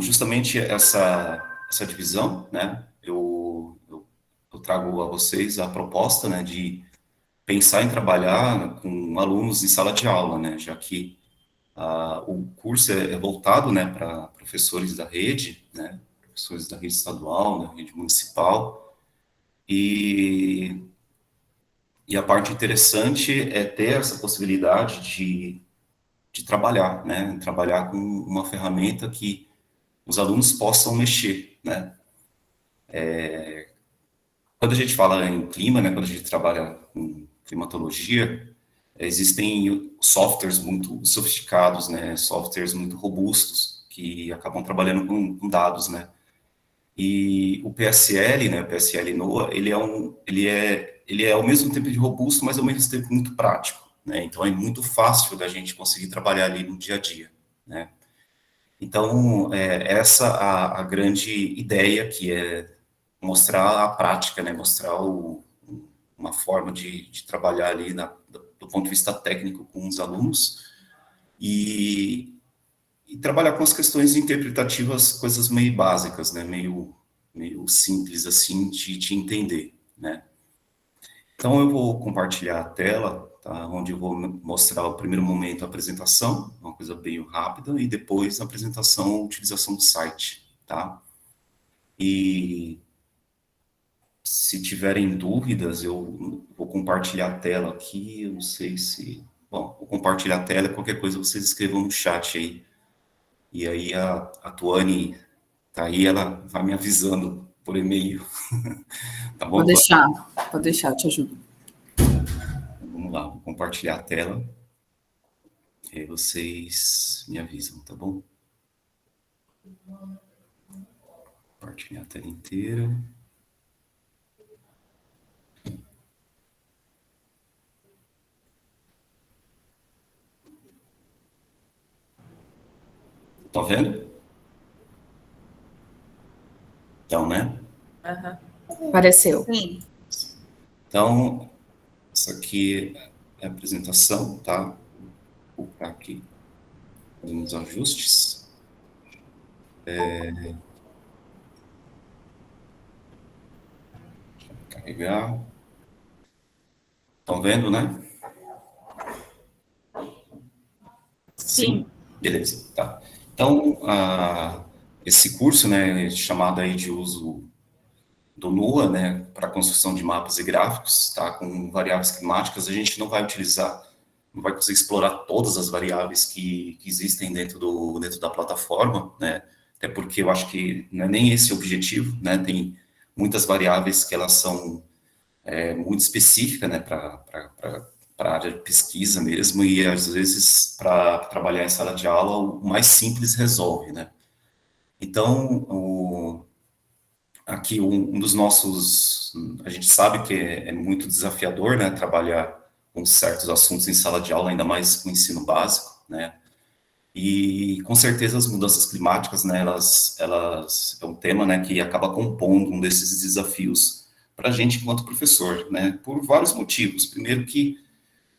justamente essa divisão, né, eu trago a vocês a proposta, né, de pensar em trabalhar com alunos em sala de aula, né, já que o curso é voltado, né, para professores da rede, né, professores da rede estadual, da rede municipal, e, e a parte interessante é ter essa possibilidade de trabalhar, né, trabalhar com uma ferramenta que os alunos possam mexer, né. Quando a gente fala em clima, né, quando a gente trabalha com climatologia, existem softwares muito sofisticados, né, softwares muito robustos que acabam trabalhando com dados, né. E o PSL, né, o PSL NOAA, ele é ao mesmo tempo de robusto, mas ao mesmo tempo muito prático, né. Então é muito fácil da gente conseguir trabalhar ali no dia a dia, né. Então, essa a grande ideia, que é mostrar a prática, né, mostrar uma forma de trabalhar ali do ponto de vista técnico com os alunos e trabalhar com as questões interpretativas, coisas meio básicas, né, meio simples assim de entender, né. Então eu vou compartilhar a tela, tá, onde eu vou mostrar o primeiro momento a apresentação, uma coisa bem rápida, e depois a apresentação, a utilização do site, tá. E se tiverem dúvidas, eu vou compartilhar a tela aqui, eu não sei se... Bom, vou compartilhar a tela, qualquer coisa vocês escrevam no chat aí. E aí a Tuane tá aí, ela vai me avisando por e-mail. Tá bom, Tuane? Pode deixar, eu te ajudo. Vamos lá, vou compartilhar a tela. E aí vocês me avisam, tá bom? Compartilhar a tela inteira. Tá vendo? Então, né? Apareceu. Sim. Então, essa aqui é a apresentação, tá? Vou colocar aqui alguns ajustes. Carregar. Estão vendo, né? Sim. Beleza, tá. Então, esse curso, né, chamado aí de uso do NOAA, né, para construção de mapas e gráficos, tá, com variáveis climáticas, a gente não vai utilizar, não vai conseguir explorar todas as variáveis que existem dentro da plataforma, né, até porque eu acho que não é nem esse o objetivo, né, tem muitas variáveis que elas são muito específicas, né, para a área de pesquisa mesmo, e às vezes para trabalhar em sala de aula o mais simples resolve, né. Então, aqui um dos nossos, a gente sabe que é muito desafiador, né, trabalhar com certos assuntos em sala de aula, ainda mais com ensino básico, né, e com certeza as mudanças climáticas, né, elas é um tema, né, que acaba compondo um desses desafios para a gente enquanto professor, né, por vários motivos. Primeiro que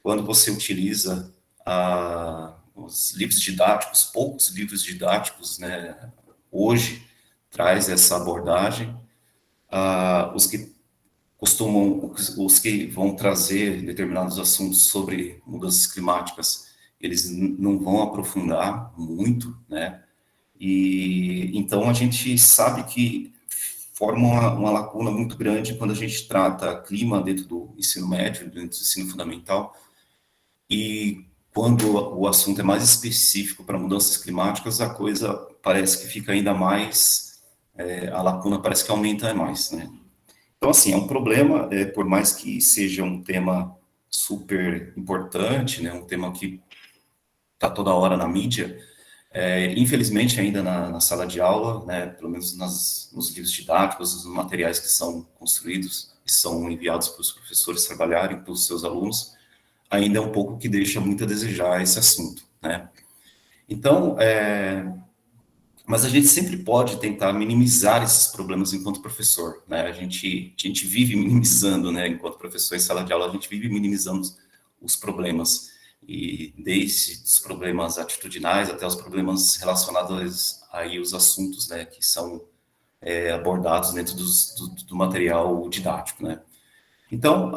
quando você utiliza os livros didáticos, poucos livros didáticos, né, hoje traz essa abordagem. Os que os que vão trazer determinados assuntos sobre mudanças climáticas, eles não vão aprofundar muito, né? E então a gente sabe que forma uma lacuna muito grande quando a gente trata clima dentro do ensino médio, dentro do ensino fundamental, e quando o assunto é mais específico para mudanças climáticas, a coisa parece que fica ainda mais, a lacuna parece que aumenta mais, né? Então, assim, é um problema, por mais que seja um tema super importante, né, um tema que está toda hora na mídia, infelizmente ainda na sala de aula, né, pelo menos nos livros didáticos, nos materiais que são construídos e são enviados para os professores trabalharem, para os seus alunos, ainda é um pouco que deixa muito a desejar esse assunto, né. Então, mas a gente sempre pode tentar minimizar esses problemas enquanto professor, né? A gente vive minimizando, né? Enquanto professor em sala de aula, a gente vive minimizando os problemas. E desde os problemas atitudinais até os problemas relacionados aí aos assuntos, né, que são abordados dentro do material didático, né. Então,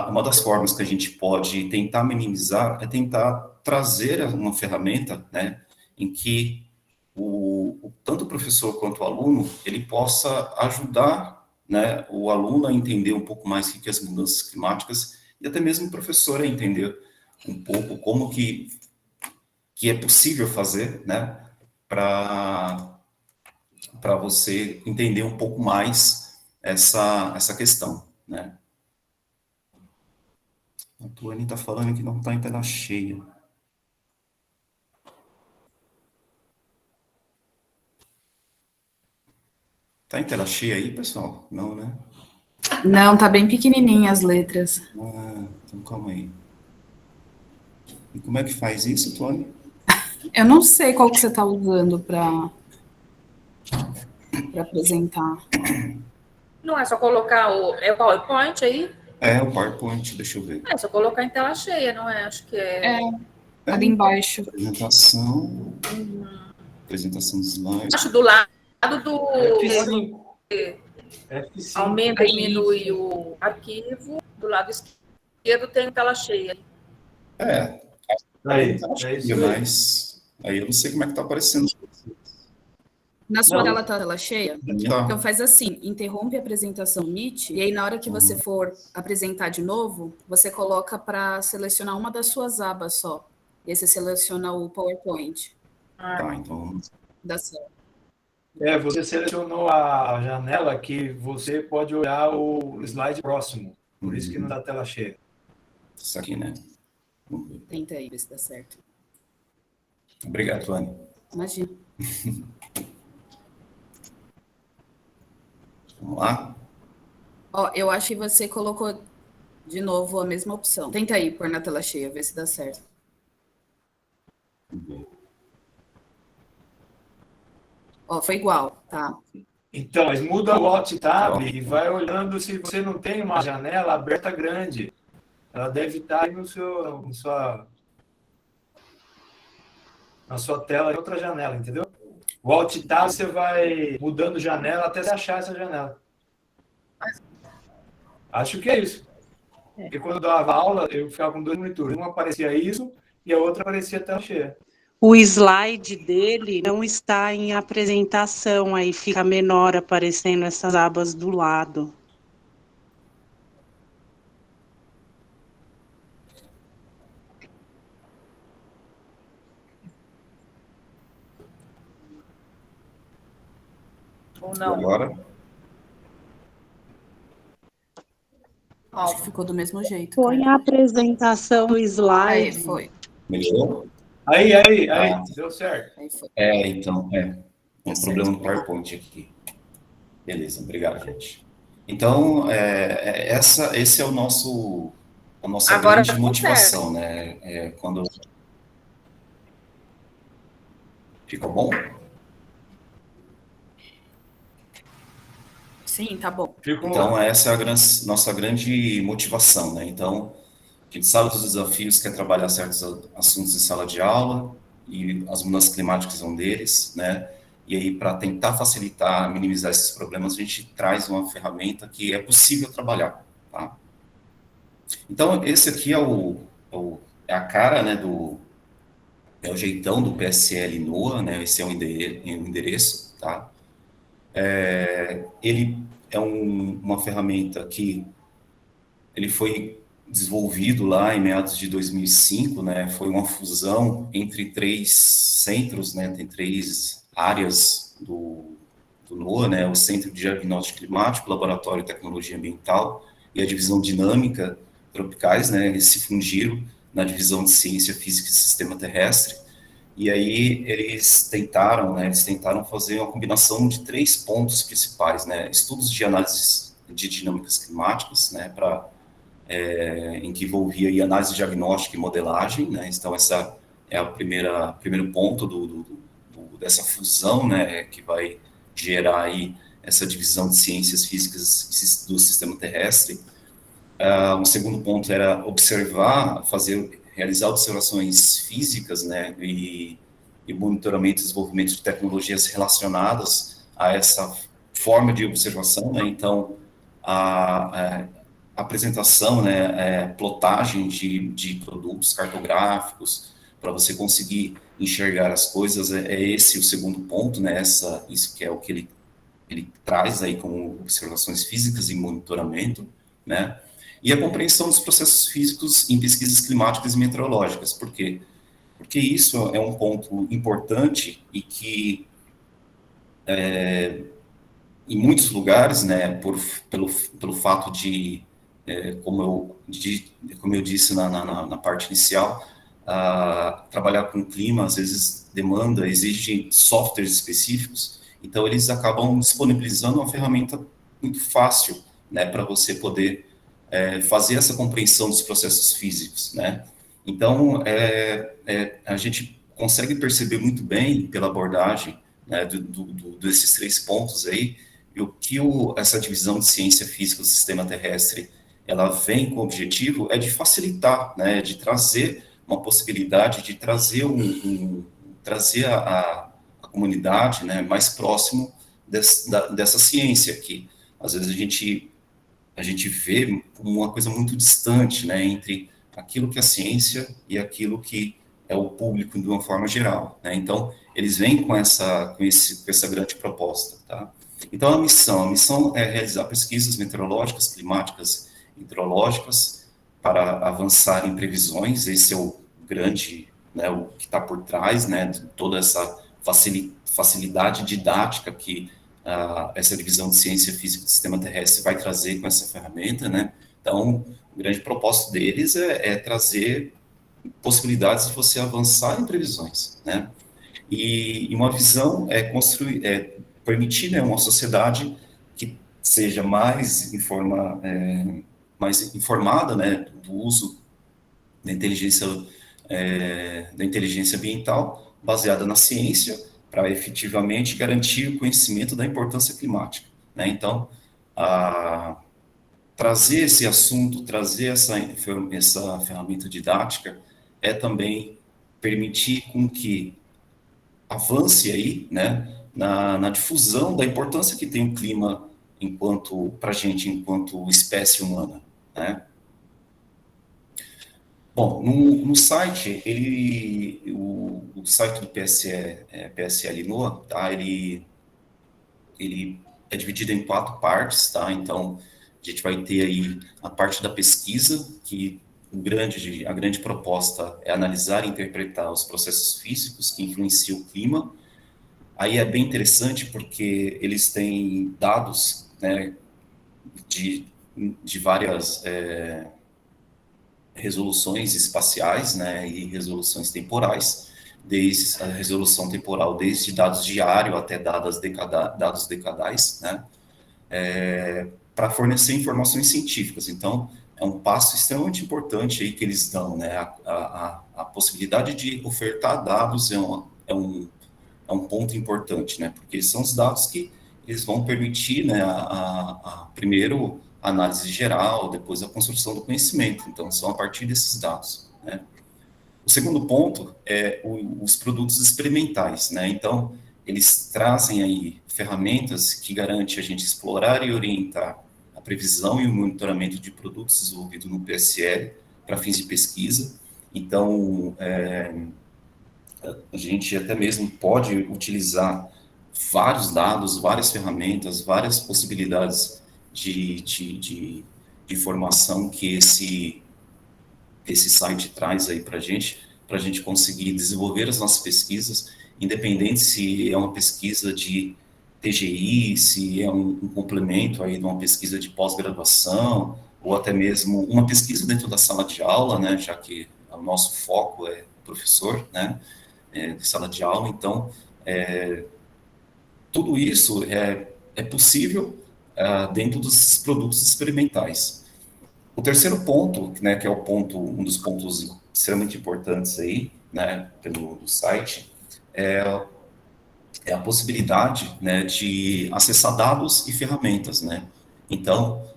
uma das formas que a gente pode tentar minimizar é tentar trazer uma ferramenta, né, em que tanto o professor quanto o aluno, ele possa ajudar, né, o aluno a entender um pouco mais o que as mudanças climáticas e até mesmo o professor a entender um pouco como que é possível fazer, né, para você entender um pouco mais essa questão, né. A Tuane está falando que não está em tela cheia. Está em tela cheia aí, pessoal? Não, né? Não, tá bem pequenininha as letras. Então calma aí. E como é que faz isso, Tuane? Eu não sei qual que você tá usando para apresentar. Não é só colocar o PowerPoint aí? É o PowerPoint, deixa eu ver. É só colocar em tela cheia, não é? Acho que é. Ali embaixo. Apresentação de slides. Acho do lado do. F5. F5. Aumenta e diminui o arquivo. Do lado esquerdo tem tela cheia. Aí, Acho é que isso é aí. mais. Aí eu não sei como é que tá aparecendo. Na sua Não. tela tá a tela cheia? Tá. Então faz assim, interrompe a apresentação Meet, e aí na hora que você for apresentar de novo, você coloca para selecionar uma das suas abas só. E aí você seleciona o PowerPoint. Tá, então. Dá certo. Você selecionou a janela que você pode olhar o slide próximo. Por isso que não dá tela cheia. Isso aqui, né? Vamos ver. Tenta aí ver se dá certo. Obrigado, Tuane. Imagina. Vamos lá? Ó, eu acho que você colocou de novo a mesma opção. Tenta aí pôr na tela cheia, ver se dá certo. Vamos ver. Ó, foi igual, tá? Então, mas muda o Alt Tab e vai olhando se você não tem uma janela aberta grande. Ela deve estar aí na sua tela, em outra janela, entendeu? O Alt Tab você vai mudando janela até você achar essa janela. Acho que é isso. Porque quando eu dava aula, eu ficava com dois monitores. Um aparecia isso e a outra aparecia a tela cheia. O slide dele não está em apresentação, aí fica menor aparecendo essas abas do lado. Ou E não? agora? Ó, ficou do mesmo jeito. Põe cara. a apresentação no Aí, slide. foi. Melhorou? Aí, Ah. deu certo. Aí foi. Então, tem um Tá problema certo. no PowerPoint aqui. Beleza, obrigado, gente. Então, esse é a nossa Agora grande motivação, né? Quando... Ficou bom? Sim, tá bom. Então, essa é a nossa grande motivação, né? Então, a gente sabe dos desafios que é trabalhar certos assuntos em sala de aula, e as mudanças climáticas são um deles, né? E aí, para tentar facilitar, minimizar esses problemas, a gente traz uma ferramenta que é possível trabalhar, tá? Então, esse aqui é a cara, né, é o jeitão do PSL NOAA, né? Esse é o endereço, tá? Ele é uma ferramenta que ele foi desenvolvido lá em meados de 2005, né? Foi uma fusão entre três centros, né? Tem três áreas do NOAA, né? O Centro de Diagnóstico Climático, o Laboratório de Tecnologia Ambiental e a Divisão Dinâmica Tropicais, né? Eles se fundiram na Divisão de Ciência Física e Sistema Terrestre. E aí eles tentaram fazer uma combinação de três pontos principais, né? Estudos de análise de dinâmicas climáticas, né? Em que envolvia aí análise diagnóstica e modelagem, né? Então essa é a primeiro ponto dessa fusão, né? Que vai gerar aí essa divisão de ciências físicas do sistema terrestre. Um segundo ponto era fazer realizar observações físicas, né, e monitoramento e desenvolvimento de tecnologias relacionadas a essa forma de observação, né? Então, a apresentação, né, plotagem de produtos cartográficos, para você conseguir enxergar as coisas, é esse o segundo ponto, né? Isso que é o que ele traz aí como observações físicas e monitoramento, né? E a compreensão dos processos físicos em pesquisas climáticas e meteorológicas. Por quê? Porque isso é um ponto importante e que, em muitos lugares, né, pelo fato de, como eu disse na parte inicial, trabalhar com clima, às vezes exige softwares específicos, então eles acabam disponibilizando uma ferramenta muito fácil, né, para você poder fazer essa compreensão dos processos físicos, né. Então, a gente consegue perceber muito bem, pela abordagem, né, desses 3 pontos aí, e o que essa divisão de ciência física do sistema terrestre, ela vem com o objetivo é de facilitar, né, de trazer uma possibilidade de trazer trazer a comunidade, né, mais próximo dessa ciência que às vezes a gente vê como uma coisa muito distante, né, entre aquilo que é a ciência e aquilo que é o público de uma forma geral, né? Então, eles vêm com essa grande proposta, tá? Então, a missão é realizar pesquisas meteorológicas, climáticas, hidrológicas, para avançar em previsões. Esse é o grande, né, o que está por trás, né, de toda essa facilidade didática que essa divisão de ciência física do sistema terrestre vai trazer com essa ferramenta, né? Então, o grande propósito deles é trazer possibilidades de você avançar em previsões, né? E uma visão permitir, né, uma sociedade que seja mais informada, né, do uso da inteligência ambiental baseada na ciência para efetivamente garantir o conhecimento da importância climática, né? Então, trazer esse assunto, trazer essa ferramenta didática é também permitir com que avance aí, né, na difusão da importância que tem o clima para a gente, enquanto espécie humana, né? Bom, no site, o site do PSL NOAA, tá, ele é dividido em 4 partes, tá? Então, a gente vai ter aí a parte da pesquisa, que a grande proposta é analisar e interpretar os processos físicos que influenciam o clima. Aí é bem interessante porque eles têm dados, né, de várias resoluções espaciais, né, e resoluções temporais, desde a resolução temporal, desde dados diários até dados decadais, né, para fornecer informações científicas. Então, é um passo extremamente importante aí que eles dão, né? A possibilidade de ofertar dados é um ponto importante, né? Porque são os dados que eles vão permitir, né, primeiro a análise geral, depois a construção do conhecimento. Então, são a partir desses dados, né? O segundo ponto é os produtos experimentais, né? Então, eles trazem aí ferramentas que garantem a gente explorar e orientar a previsão e o monitoramento de produtos desenvolvidos no PSL para fins de pesquisa. Então, a gente até mesmo pode utilizar vários dados, várias ferramentas, várias possibilidades de informação que esse site traz aí para a gente conseguir desenvolver as nossas pesquisas, independente se é uma pesquisa de TGI, se é um complemento aí de uma pesquisa de pós-graduação, ou até mesmo uma pesquisa dentro da sala de aula, né, já que o nosso foco é professor, né, de sala de aula. Então, tudo isso é possível dentro dos produtos experimentais. O terceiro ponto, né, que é um dos pontos extremamente importantes aí, né, do site, é a possibilidade, né, de acessar dados e ferramentas, né. Então,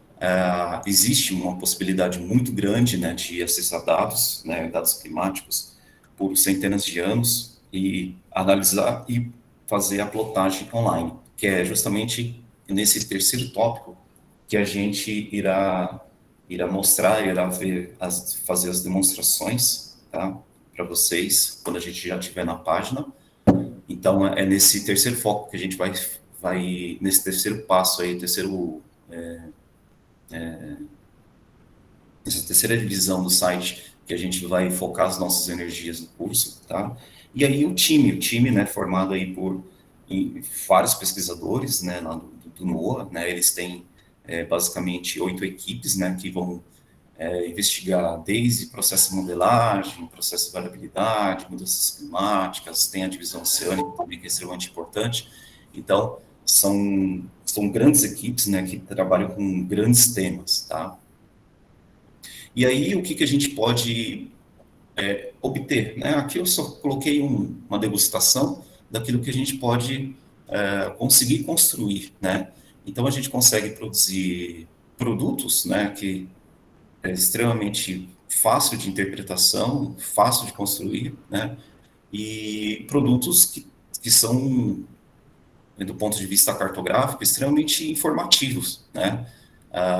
existe uma possibilidade muito grande, né, de acessar dados, né, dados climáticos por centenas de anos e analisar e fazer a plotagem online, que é justamente nesse terceiro tópico que a gente irá mostrar, fazer as demonstrações, tá, para vocês, quando a gente já estiver na página. Então, é nesse terceiro foco que a gente vai nesse terceiro passo aí, essa terceira divisão do site, que a gente vai focar as nossas energias no curso, tá? E aí o time, né, formado aí por vários pesquisadores, né, lá do NOAA, né, eles têm basicamente 8 equipes, né, que vão investigar desde processo de modelagem, processo de variabilidade, mudanças climáticas, tem a divisão oceânica também, que é extremamente importante. Então, são grandes equipes, né, que trabalham com grandes temas, tá? E aí, o que a gente pode obter, né? Aqui eu só coloquei uma degustação daquilo que a gente pode conseguir construir, né? Então, a gente consegue produzir produtos, né, que é extremamente fácil de interpretação, fácil de construir, né? E produtos que são, do ponto de vista cartográfico, extremamente informativos, né?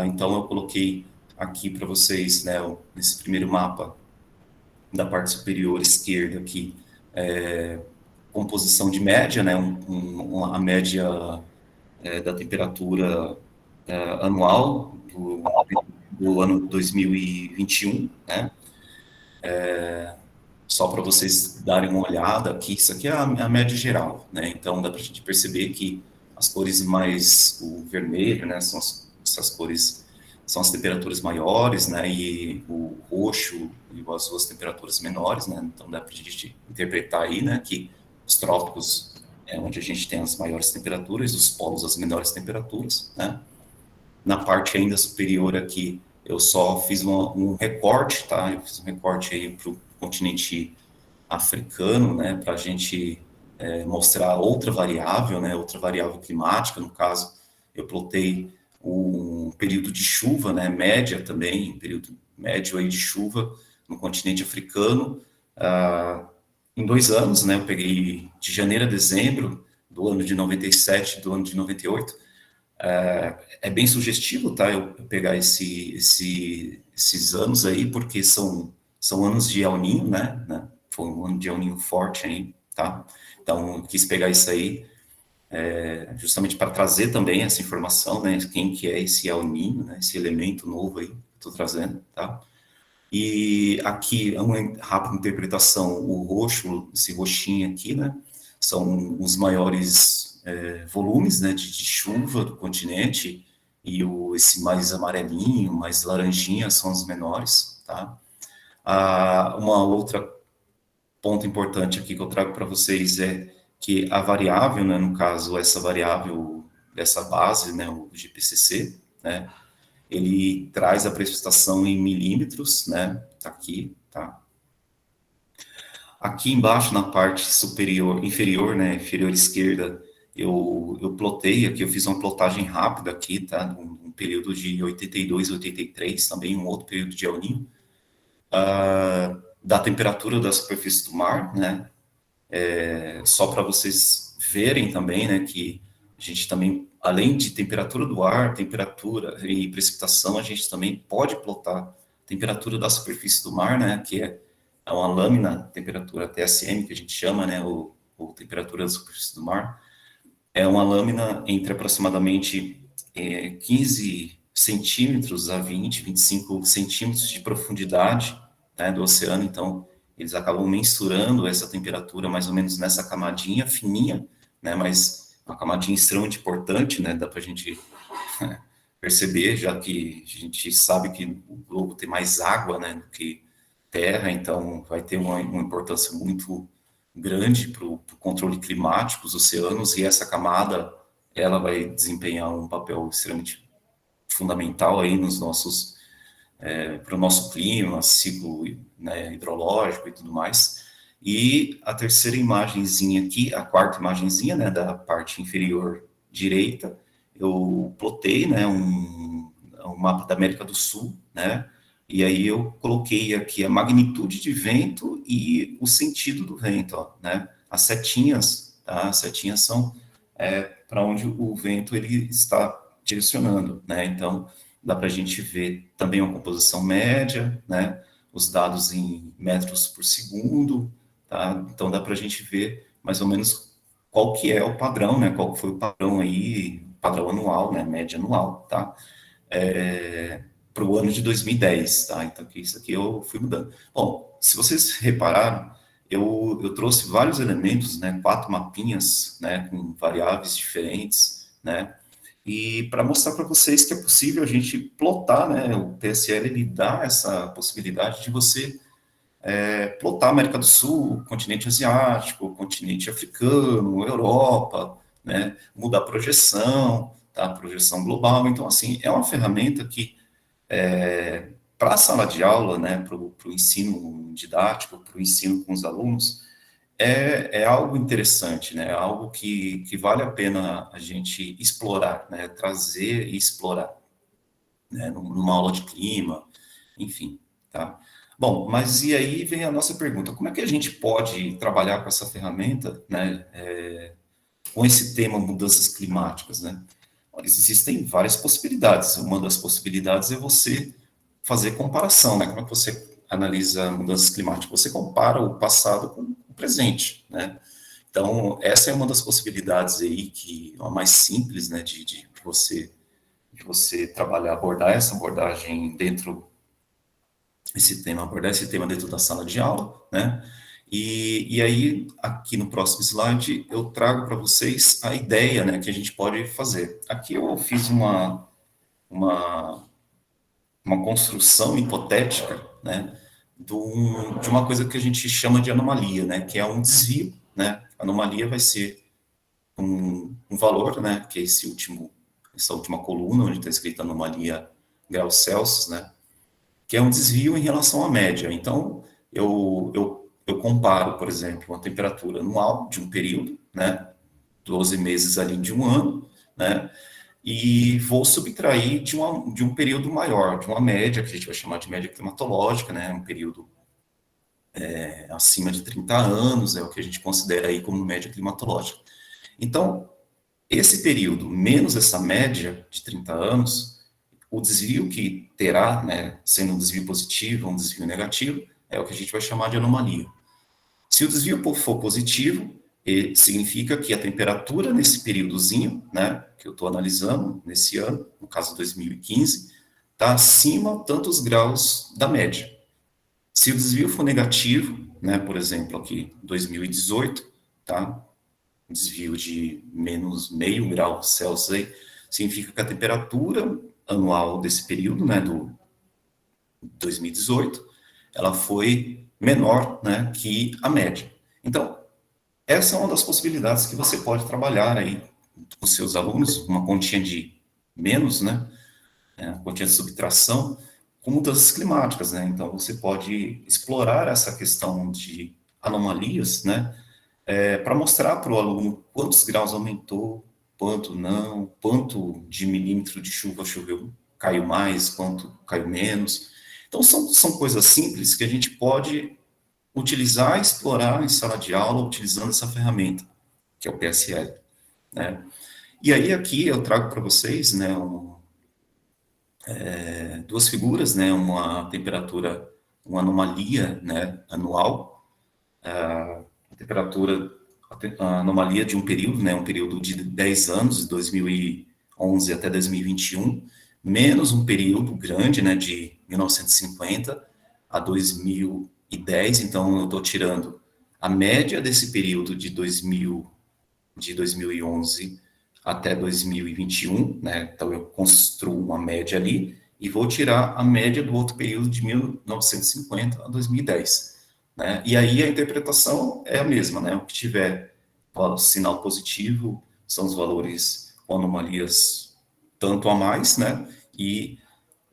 Então, eu coloquei aqui para vocês, né, nesse primeiro mapa, da parte superior esquerda aqui, composição de média, né, a média da temperatura anual do ano 2021, né, só para vocês darem uma olhada aqui, isso aqui é a média geral, né, então dá para a gente perceber que as cores mais, o vermelho, né, essas cores são as temperaturas maiores, né, e o roxo e o azul as temperaturas menores, né, então dá para a gente interpretar aí, né, que os trópicos é onde a gente tem as maiores temperaturas, os polos as menores temperaturas, né. Na parte ainda superior aqui, eu só fiz um recorte, tá, eu fiz um recorte aí para o continente africano, né, para a gente mostrar outra variável, né, outra variável climática, no caso, eu plotei um período de chuva, né, média também, um período médio aí de chuva no continente africano, em 2 anos, né, eu peguei de janeiro a dezembro do ano de 97, do ano de 98, é bem sugestivo, tá, eu pegar esses anos aí, porque são anos de El Niño, né, foi um ano de El Niño forte aí, tá, então eu quis pegar isso aí, justamente para trazer também essa informação, né, quem que é esse El Niño, né, esse elemento novo aí que estou trazendo, tá? E aqui, uma rápida interpretação, o roxo, esse roxinho aqui, né, são os maiores volumes, né, de chuva do continente, e esse mais amarelinho, mais laranjinha são os menores, tá? Uma outra ponto importante aqui que eu trago para vocês é que a variável, né, no caso, essa variável dessa base, né, o GPCC, né, ele traz a precipitação em milímetros, né, tá aqui, tá? Aqui embaixo, na parte inferior, né, inferior esquerda, eu plotei aqui, eu fiz uma plotagem rápida aqui, tá, um período de 82, 83, também um outro período de El Niño, da temperatura da superfície do mar, né, só para vocês verem também, né, que a gente também, além de temperatura do ar, temperatura e precipitação, a gente também pode plotar a temperatura da superfície do mar, né, que é uma lâmina, temperatura TSM, que a gente chama, né, ou temperatura da superfície do mar, é uma lâmina entre aproximadamente 15 centímetros a 20, 25 centímetros de profundidade, né, do oceano, então eles acabam mensurando essa temperatura mais ou menos nessa camadinha fininha, né, mas uma camadinha extremamente importante, né, dá para a gente perceber, já que a gente sabe que o globo tem mais água, né, do que terra, então vai ter uma importância muito grande para o controle climático dos oceanos, e essa camada, ela vai desempenhar um papel extremamente fundamental aí nos nossos para o nosso clima, ciclo, né, hidrológico e tudo mais. E a terceira imagenzinha aqui, a quarta imagenzinha, né, da parte inferior direita, eu plotei, né, o mapa da América do Sul, né? E aí eu coloquei aqui a magnitude de vento e o sentido do vento, ó, né? As setinhas, tá? As setinhas são para onde o vento ele está direcionando, né? Então, dá para a gente ver também uma composição média, né? Os dados em metros por segundo, tá? Então, dá para a gente ver mais ou menos qual que é o padrão, né? Qual foi o padrão aí, padrão anual, né? Média anual, tá? Para o ano de 2010, tá? Então, isso aqui eu fui mudando. Bom, se vocês repararam, eu trouxe vários elementos, né? 4 mapinhas, né? Com variáveis diferentes, né? E para mostrar para vocês que é possível a gente plotar, né? O PSL, ele dá essa possibilidade de você plotar América do Sul, continente asiático, continente africano, Europa, né? Mudar a projeção, tá? Projeção global. Então, assim, é uma ferramenta que para a sala de aula, né, para o ensino didático, para o ensino com os alunos, é algo interessante, né, é algo que vale a pena a gente explorar, né, trazer e explorar, né, numa aula de clima, enfim, tá? Bom, mas e aí vem a nossa pergunta, como é que a gente pode trabalhar com essa ferramenta, né, com esse tema mudanças climáticas, né? Olha, existem várias possibilidades, uma das possibilidades é você fazer comparação, né? Como é que você analisa mudanças climáticas? Você compara o passado com o presente, né? Então, essa é uma das possibilidades aí, que é a mais simples, né, de você trabalhar, abordar essa abordagem dentro, abordar esse tema dentro da sala de aula, né? E aí, aqui no próximo slide, eu trago para vocês a ideia, né, que a gente pode fazer. Aqui eu fiz uma construção hipotética, né, de uma coisa que a gente chama de anomalia, né, que é um desvio, né, anomalia vai ser um valor, né, que é essa última coluna, onde está escrita anomalia graus Celsius, né, que é um desvio em relação à média. Então, eu comparo, por exemplo, a temperatura anual de um período, né, 12 meses ali de um ano, né, e vou subtrair de um período maior, de uma média, que a gente vai chamar de média climatológica, né, um período acima de 30 anos, é o que a gente considera aí como média climatológica. Então, esse período, menos essa média de 30 anos, o desvio que terá, né, sendo um desvio positivo ou um desvio negativo, é o que a gente vai chamar de anomalia. Se o desvio for positivo, significa que a temperatura nesse períodozinho, né, que eu estou analisando nesse ano, no caso 2015, está acima tantos graus da média. Se o desvio for negativo, né, por exemplo, aqui 2018, tá, um desvio de menos meio grau Celsius aí, significa que a temperatura anual desse período, né, do 2018, ela foi menor, né, que a média. Então, essa é uma das possibilidades que você pode trabalhar aí com seus alunos, uma continha de menos, né, continha de subtração, com mudanças climáticas, né, então você pode explorar essa questão de anomalias, né, para mostrar para o aluno quantos graus aumentou, quanto não, quanto de milímetro de chuva choveu, caiu mais, quanto caiu menos. Então, são coisas simples que a gente pode utilizar, explorar em sala de aula, utilizando essa ferramenta, que é o PSL, né? E aí, aqui, eu trago para vocês, né, duas figuras, né, uma temperatura, uma anomalia, né, anual, a temperatura, a anomalia de um período, né, um período de 10 anos, de 2011 até 2021, menos um período grande, né, de 1950 a 2010, então eu estou tirando a média desse período de 2011 até 2021, né, então eu construo uma média ali, e vou tirar a média do outro período de 1950 a 2010. Né? E aí a interpretação é a mesma, né? O que tiver o sinal positivo são os valores com anomalias tanto a mais, né? E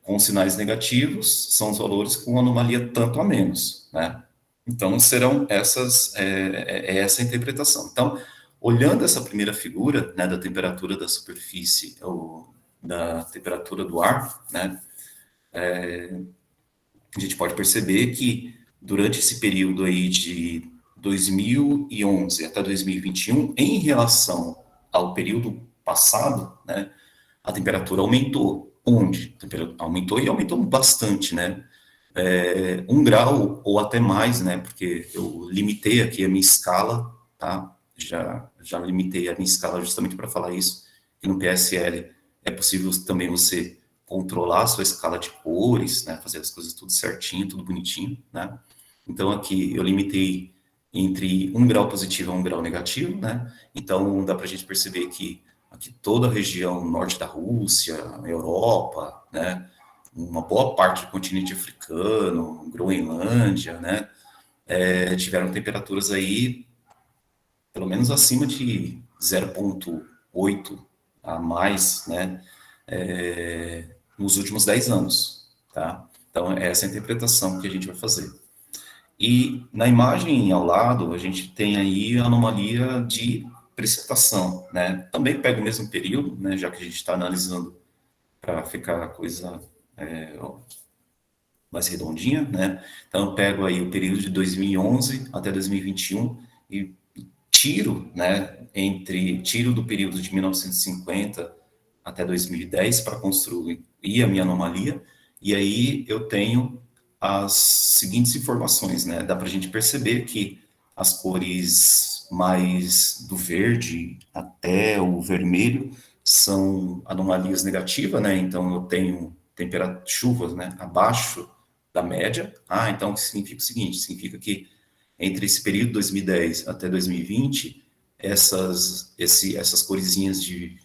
com sinais negativos são os valores com anomalia tanto a menos, né? Então serão essa interpretação. Então, olhando essa primeira figura, né, da temperatura da superfície da temperatura do ar, né, a gente pode perceber que durante esse período aí de 2011 até 2021, em relação ao período passado, né, a temperatura aumentou. Onde? A temperatura aumentou e aumentou bastante, né? 1 grau ou até mais, né? Porque eu limitei aqui a minha escala, tá? Já limitei a minha escala justamente para falar isso. E no PSL é possível também você controlar a sua escala de cores, né? Fazer as coisas tudo certinho, tudo bonitinho, né? Então aqui eu limitei entre 1 grau positivo a 1 grau negativo, né? Então dá para a gente perceber que aqui toda a região norte da Rússia, Europa, né? Uma boa parte do continente africano, Groenlândia, né? Tiveram temperaturas aí pelo menos acima de 0,8 a mais, né? Nos últimos 10 anos, tá? Então, essa é a interpretação que a gente vai fazer. E na imagem ao lado, a gente tem aí a anomalia de precipitação, né? Também pega o mesmo período, né? Já que a gente está analisando para ficar a coisa mais redondinha, né? Então, eu pego aí o período de 2011 até 2021 e tiro, né? Tiro do período de 1950 até 2010 para construir a minha anomalia, e aí eu tenho as seguintes informações, né? Dá para a gente perceber que as cores mais do verde até o vermelho são anomalias negativas, né? Então eu tenho chuvas, né, abaixo da média. Então significa o seguinte, significa que entre esse período 2010 até 2020, essas coresinhas de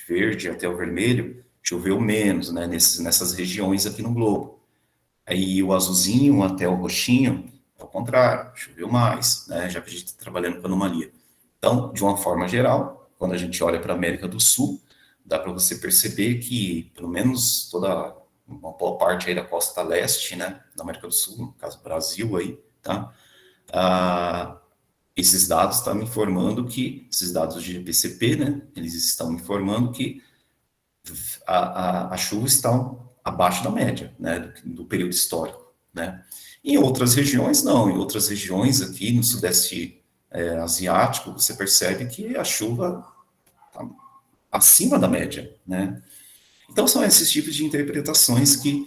verde até o vermelho choveu menos, né, nessas regiões aqui no globo. Aí o azulzinho até o roxinho, ao contrário, choveu mais, né, já que a gente está trabalhando com anomalia. Então, de uma forma geral, quando a gente olha para a América do Sul, dá para você perceber que, pelo menos uma boa parte aí da costa leste, né, da América do Sul, no caso Brasil aí, tá? Esses dados estão me informando que, esses dados de GPCP, né, eles estão me informando que a chuva está abaixo da média, né, do período histórico, né. Em outras regiões, não. Em outras regiões aqui no Sudeste Asiático, você percebe que a chuva está acima da média, né. Então, são esses tipos de interpretações que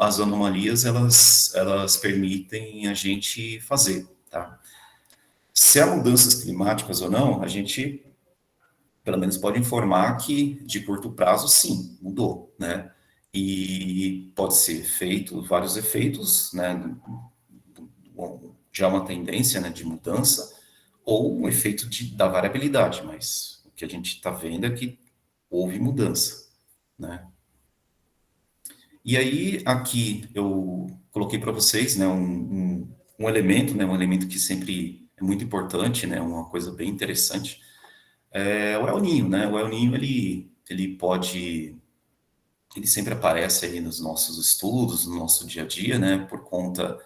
as anomalias, elas permitem a gente fazer, tá. Se há mudanças climáticas ou não, a gente, pelo menos, pode informar que, de curto prazo, sim, mudou, né? E pode ser feito vários efeitos, né? Já uma tendência, né, de mudança, ou um efeito da variabilidade, mas o que a gente está vendo é que houve mudança, né? E aí, aqui, eu coloquei para vocês, né, um elemento, né, um elemento que sempre é muito importante, né, uma coisa bem interessante, é o El Niño, né? O El Niño, ele sempre aparece aí nos nossos estudos, no nosso dia a dia, né, por conta,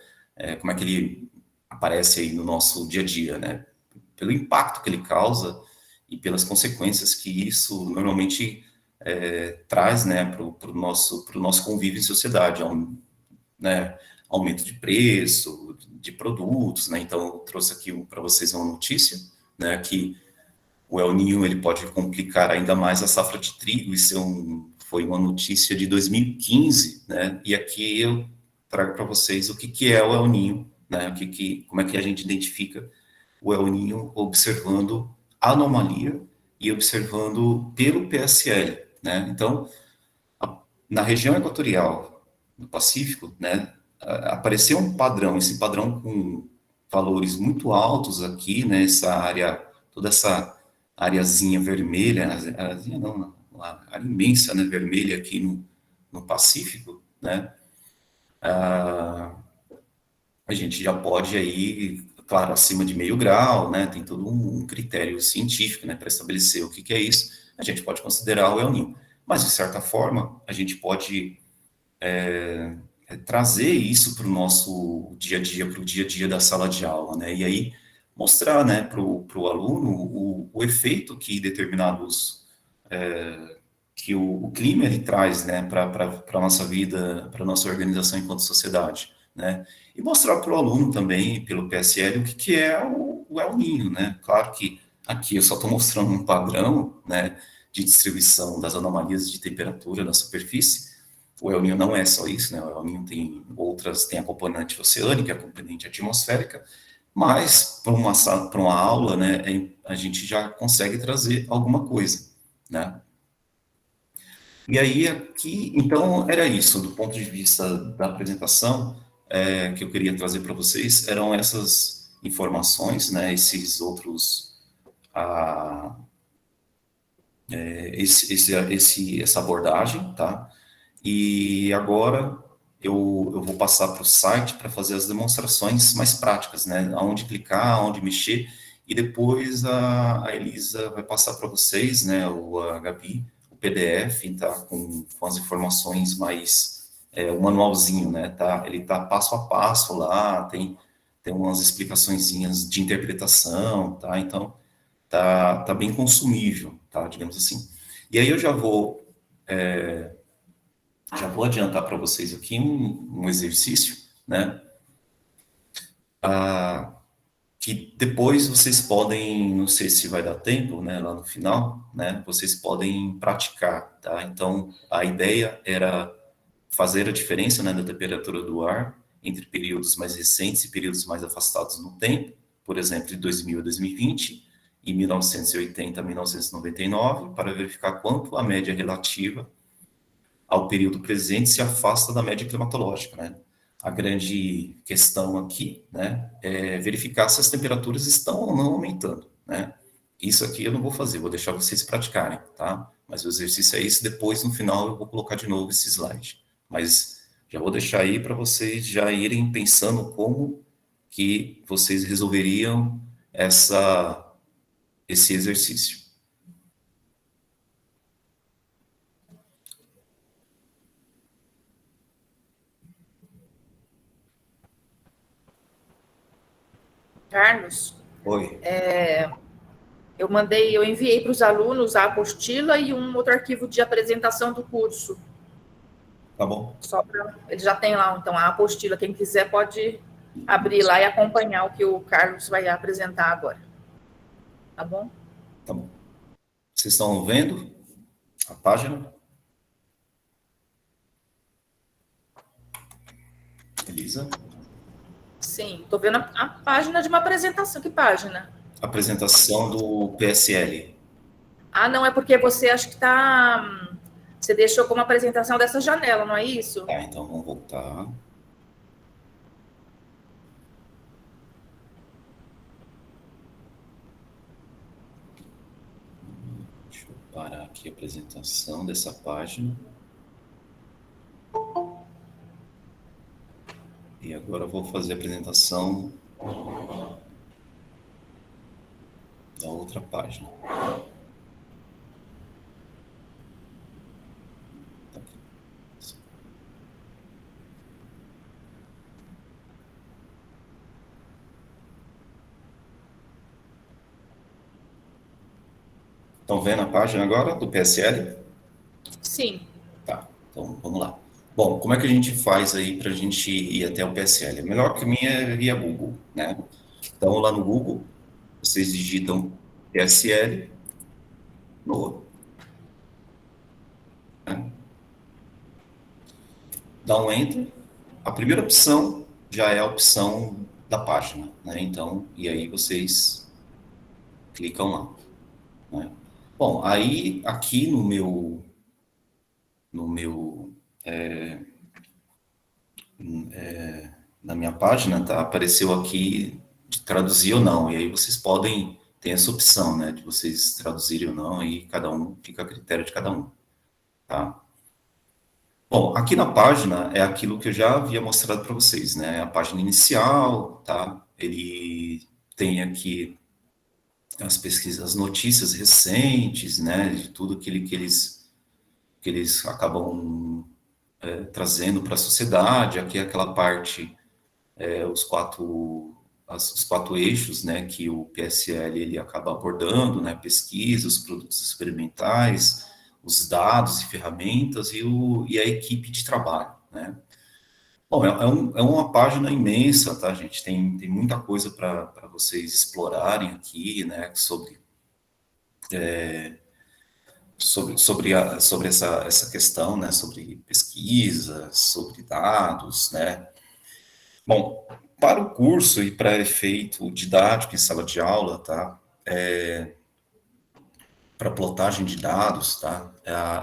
como é que ele aparece aí no nosso dia a dia, né? Pelo impacto que ele causa e pelas consequências que isso normalmente traz, né, para o nosso convívio em sociedade, né, aumento de preço, de produtos, né. Então, eu trouxe aqui para vocês uma notícia, né, que o El Niño, ele pode complicar ainda mais a safra de trigo. Isso foi uma notícia de 2015, né, e aqui eu trago para vocês o que é o El Niño, né, como é que a gente identifica o El Niño observando a anomalia e observando pelo PSL, né. Então, na região equatorial do Pacífico, né, apareceu um padrão, esse padrão com valores muito altos aqui, né, toda essa areazinha vermelha, a área imensa, né, vermelha aqui no Pacífico, né, a gente já pode aí, claro, acima de 0,5 grau, né, tem todo um critério científico, né, para estabelecer o que é isso, a gente pode considerar o El Niño. Mas, de certa forma, a gente pode trazer isso para o nosso dia a dia, para o dia a dia da sala de aula, né, e aí mostrar, né, para o aluno o efeito que que o clima ele traz, né, para a nossa vida, para a nossa organização enquanto sociedade, né? E mostrar para o aluno também, pelo PSL, o que é o El Niño, né? Claro que aqui eu só estou mostrando um padrão, né, de distribuição das anomalias de temperatura na superfície. O El Niño não é só isso, né? O El Niño tem a componente oceânica, a componente atmosférica, mas para uma aula, né, a gente já consegue trazer alguma coisa, né? E aí aqui, então era isso, do ponto de vista da apresentação, que eu queria trazer para vocês, eram essas informações, né, esses outros, essa abordagem, tá? E agora eu vou passar para o site para fazer as demonstrações mais práticas, né? Aonde clicar, aonde mexer, e depois a Elisa vai passar para vocês, né? Ou a Gabi, o PDF, tá? Com as informações mais, o manualzinho, né? Tá? Ele tá passo a passo lá, tem umas explicaçõezinhas de interpretação, tá? Então, tá bem consumível, tá? Digamos assim. E aí eu já vou adiantar para vocês aqui um exercício, né? Que depois vocês podem, não sei se vai dar tempo, né? Lá no final, né? Vocês podem praticar, tá? Então, a ideia era fazer a diferença, né, da temperatura do ar entre períodos mais recentes e períodos mais afastados no tempo, por exemplo, de 2000 a 2020 e 1980 a 1999, para verificar quanto a média relativa ao período presente se afasta da média climatológica, né? A grande questão aqui, né, é verificar se as temperaturas estão ou não aumentando, né? Isso aqui eu não vou fazer, vou deixar vocês praticarem, tá? Mas o exercício é esse, depois no final eu vou colocar de novo esse slide. Mas já vou deixar aí para vocês já irem pensando como que vocês resolveriam esse exercício. Carlos, Oi. eu enviei para os alunos a apostila e um outro arquivo de apresentação do curso. Tá bom. Eles já têm lá, então, a apostila. Quem quiser pode abrir lá e acompanhar o que o Carlos vai apresentar agora. Tá bom? Tá bom. Vocês estão vendo a página? Elisa? Sim, estou vendo a página de uma apresentação. Que página? Apresentação do PSL. Ah, não, é porque você acha que está... Você deixou como apresentação dessa janela, não é isso? Tá, então vamos voltar. Deixa eu parar aqui a apresentação dessa página. E agora eu vou fazer a apresentação da outra página. Estão vendo a página agora do PSL? Sim. Tá, então vamos lá. Bom, como é que a gente faz aí para a gente ir até o PSL? O melhor caminho é via Google, né? Então, lá no Google, vocês digitam PSL né? Dá um Enter. A primeira opção já é a opção da página, né? Então, e aí vocês clicam lá, né? Bom, aí aqui na minha página, tá? Apareceu aqui de traduzir ou não, e aí vocês podem ter essa opção, né? De vocês traduzirem ou não, aí cada um fica a critério de cada um, tá? Bom, aqui na página é aquilo que eu já havia mostrado para vocês, né? A página inicial, tá? Ele tem aqui as pesquisas, as notícias recentes, né? De tudo que eles acabam trazendo para a sociedade. Aqui é aquela parte, os quatro eixos, né? Que o PSL ele acaba abordando, né? Pesquisa, os produtos experimentais, os dados e ferramentas e a equipe de trabalho, né? Bom, é uma página imensa, tá, gente? Tem muita coisa para vocês explorarem aqui, né, sobre essa questão, né, sobre pesquisa, sobre dados, né? Bom, para o curso e para efeito didático em sala de aula, tá? Para plotagem de dados, tá?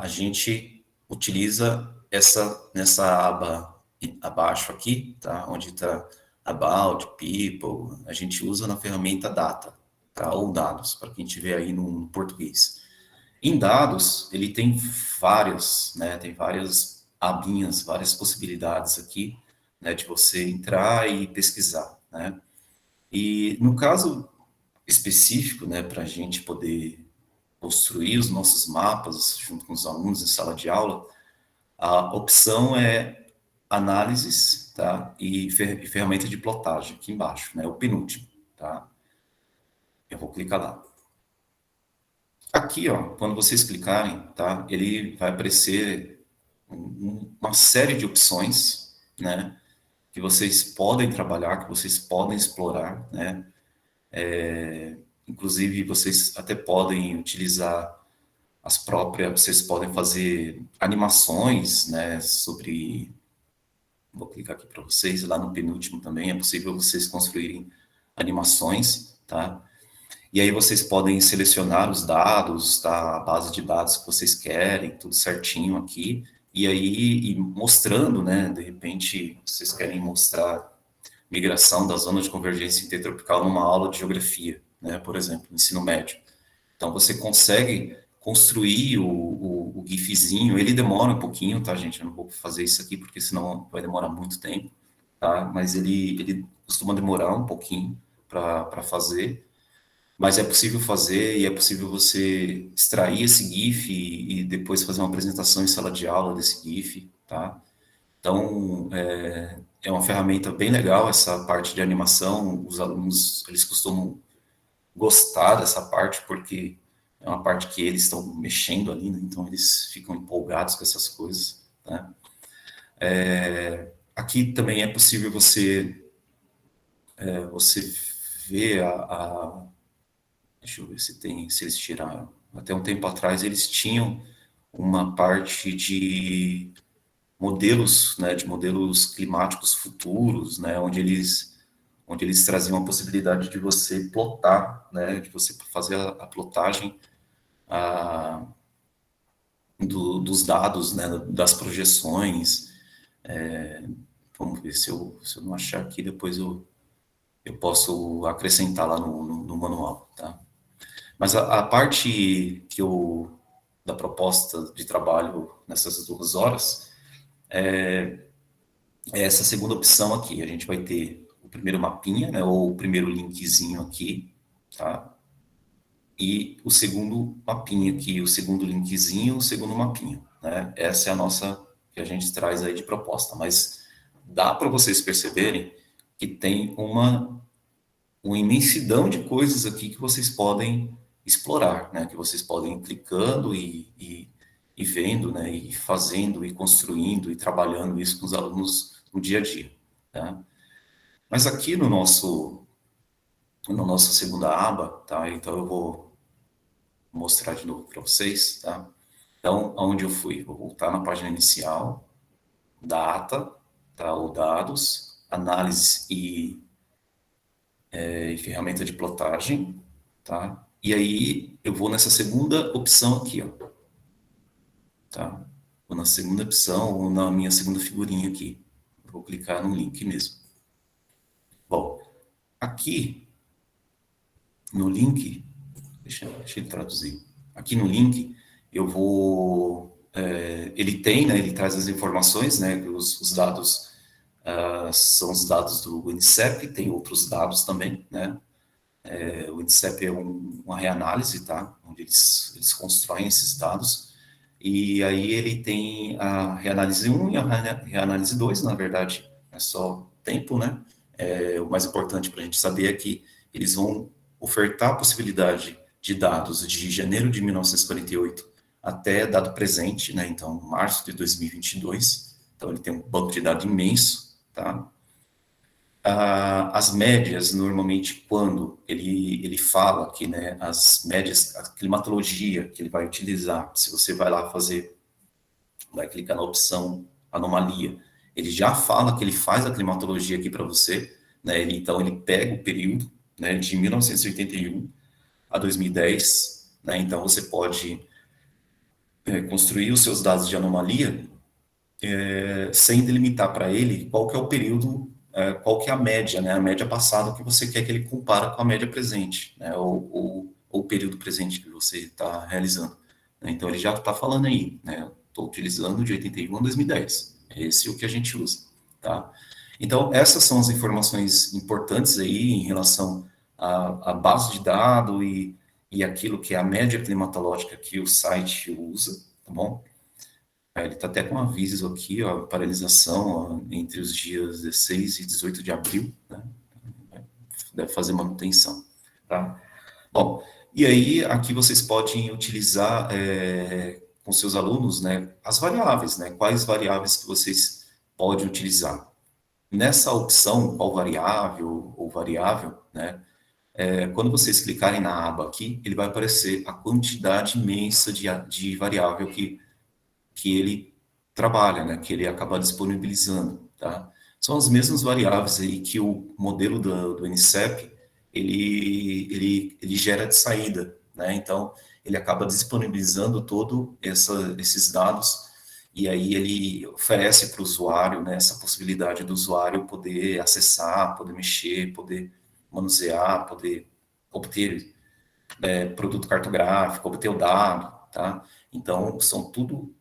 A gente utiliza nessa aba abaixo aqui, tá? Onde está About, People, a gente usa na ferramenta Data, tá? Ou Dados, para quem tiver aí no português. Em Dados, ele tem várias, né? Tem várias abinhas, várias possibilidades aqui, né? De você entrar e pesquisar, né? E no caso específico, né? Para a gente poder construir os nossos mapas junto com os alunos em sala de aula, a opção é análises, tá? E ferramenta de plotagem aqui embaixo, né? O penúltimo, tá? Eu vou clicar lá. Aqui, ó, quando vocês clicarem, tá? Ele vai aparecer uma série de opções, né? Que vocês podem trabalhar, que vocês podem explorar, né? Inclusive, vocês até podem utilizar vocês podem fazer animações, né, vou clicar aqui para vocês, lá no penúltimo também, é possível vocês construírem animações, tá? E aí vocês podem selecionar os dados, tá? A base de dados que vocês querem, tudo certinho aqui, e aí mostrando, né, de repente, vocês querem mostrar migração da zona de convergência intertropical numa aula de geografia, né, por exemplo, ensino médio. Então, você consegue construir o GIFzinho, ele demora um pouquinho, tá, gente? Eu não vou fazer isso aqui, porque senão vai demorar muito tempo, tá? Mas ele costuma demorar um pouquinho para fazer, mas é possível fazer e é possível você extrair esse GIF e depois fazer uma apresentação em sala de aula desse GIF, tá? Então, é uma ferramenta bem legal essa parte de animação. Os alunos, eles costumam gostar dessa parte, porque é uma parte que eles estão mexendo ali, né? Então eles ficam empolgados com essas coisas, né? Aqui também é possível você ver deixa eu ver se eles tiraram. Até um tempo atrás eles tinham uma parte de modelos, né, de modelos climáticos futuros, né, onde eles traziam a possibilidade de você plotar, né, de você fazer a plotagem dos dados, né, das projeções. Vamos ver se eu não achar aqui, depois eu posso acrescentar lá no manual, tá? Mas a parte da proposta de trabalho nessas 2 horas é essa segunda opção aqui. A gente vai ter o primeiro mapinha, né, ou o primeiro linkzinho aqui, tá? E o segundo mapinha aqui, o segundo linkzinho, o segundo mapinha, né? Essa é a nossa, que a gente traz aí de proposta, mas dá para vocês perceberem que tem uma imensidão de coisas aqui que vocês podem explorar, né? Que vocês podem ir clicando e vendo, né? E fazendo, e construindo, e trabalhando isso com os alunos no dia a dia, tá? Mas aqui no nossa segunda aba, tá? Então eu vou mostrar de novo para vocês, tá? Então, aonde eu fui? Vou voltar na página inicial, data, tá? Ou dados, análise e ferramenta de plotagem, tá? E aí eu vou nessa segunda opção aqui, ó, tá? Vou na segunda opção ou na minha segunda figurinha aqui. Eu vou clicar no link mesmo. Bom, aqui no link, deixa eu traduzir. Aqui no link eu vou, ele tem, né? Ele traz as informações, né? Os dados são os dados do INSEP, tem outros dados também, né? O INSEP é uma reanálise, tá? Onde eles constroem esses dados, e aí ele tem a reanálise 1 e a reanálise 2, na verdade, é só tempo, né? O mais importante para a gente saber é que eles vão ofertar a possibilidade de dados de janeiro de 1948 até dado presente, né? Então, março de 2022. Então, ele tem um banco de dados imenso, tá? As médias, normalmente, quando ele fala aqui, né, as médias, a climatologia que ele vai utilizar, se você vai lá vai clicar na opção anomalia, ele já fala que ele faz a climatologia aqui para você, né, então ele pega o período, né, de 1981 a 2010, né, então você pode construir os seus dados de anomalia sem delimitar para ele qual que é o período, qual que é a média, né? A média passada que você quer que ele compara com a média presente, né? Ou o período presente que você está realizando. Né? Então, ele já está falando aí, né? Estou utilizando de 81 a 2010. É esse o que a gente usa, tá? Então, essas são as informações importantes aí em relação à base de dados e aquilo que é a média climatológica que o site usa, tá bom? Ele está até com um aviso aqui, ó, paralisação ó, entre os dias 16 e 18 de abril, né? Deve fazer manutenção, tá? Bom, e aí aqui vocês podem utilizar com seus alunos, né, as variáveis, né? Quais variáveis que vocês podem utilizar. Nessa opção, qual variável ou variável, né? Quando vocês clicarem na aba aqui, ele vai aparecer a quantidade imensa de variável que ele trabalha, né, que ele acaba disponibilizando, tá? São as mesmas variáveis aí que o modelo do NCEP, ele gera de saída, né? Então, ele acaba disponibilizando esses dados e aí ele oferece para o usuário, né, essa possibilidade do usuário poder acessar, poder mexer, poder manusear, poder obter produto cartográfico, obter o dado, tá? Então, são todos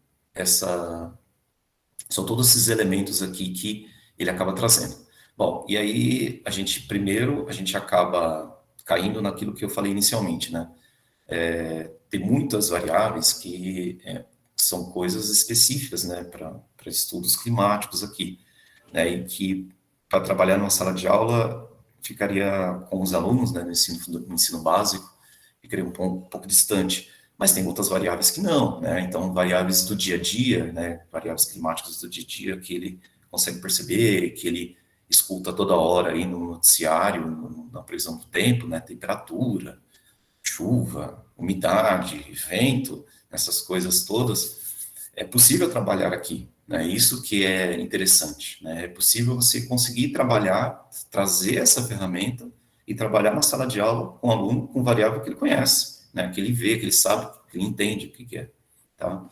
esses elementos aqui que ele acaba trazendo. Bom, e aí a gente acaba caindo naquilo que eu falei inicialmente, né? Tem muitas variáveis que são coisas específicas, né, para estudos climáticos aqui, né, e que para trabalhar numa sala de aula ficaria com os alunos, né, no ensino básico, ficaria um pouco distante. Mas tem outras variáveis que não, né? Então, variáveis do dia a dia, né? Variáveis climáticas do dia a dia que ele consegue perceber, que ele escuta toda hora aí no noticiário, na previsão do tempo, né? Temperatura, chuva, umidade, vento, essas coisas todas. É possível trabalhar aqui, né? Isso que é interessante, né? É possível você conseguir trabalhar, trazer essa ferramenta e trabalhar na sala de aula com o aluno com variável que ele conhece, né? Que ele vê, que ele sabe, que ele entende o que é, tá?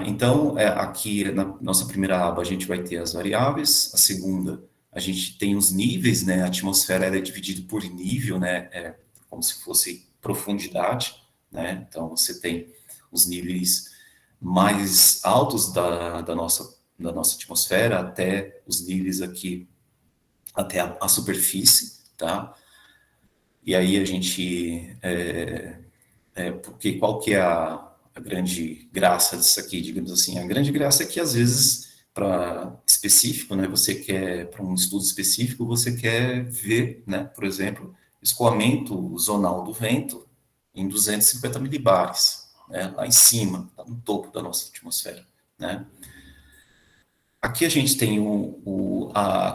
Então, aqui na nossa primeira aba a gente vai ter as variáveis, a segunda a gente tem os níveis, né? A atmosfera ela é dividida por nível, né? Como se fosse profundidade, né? Então, você tem os níveis mais altos da nossa atmosfera até os níveis aqui, até a superfície, tá? E aí a gente, porque qual que é a grande graça disso aqui, digamos assim? A grande graça é que às vezes, para específico, né, você quer, para um estudo específico, você quer ver, né, por exemplo, escoamento zonal do vento em 250 milibares, né, lá em cima, tá no topo da nossa atmosfera, né? Aqui a gente tem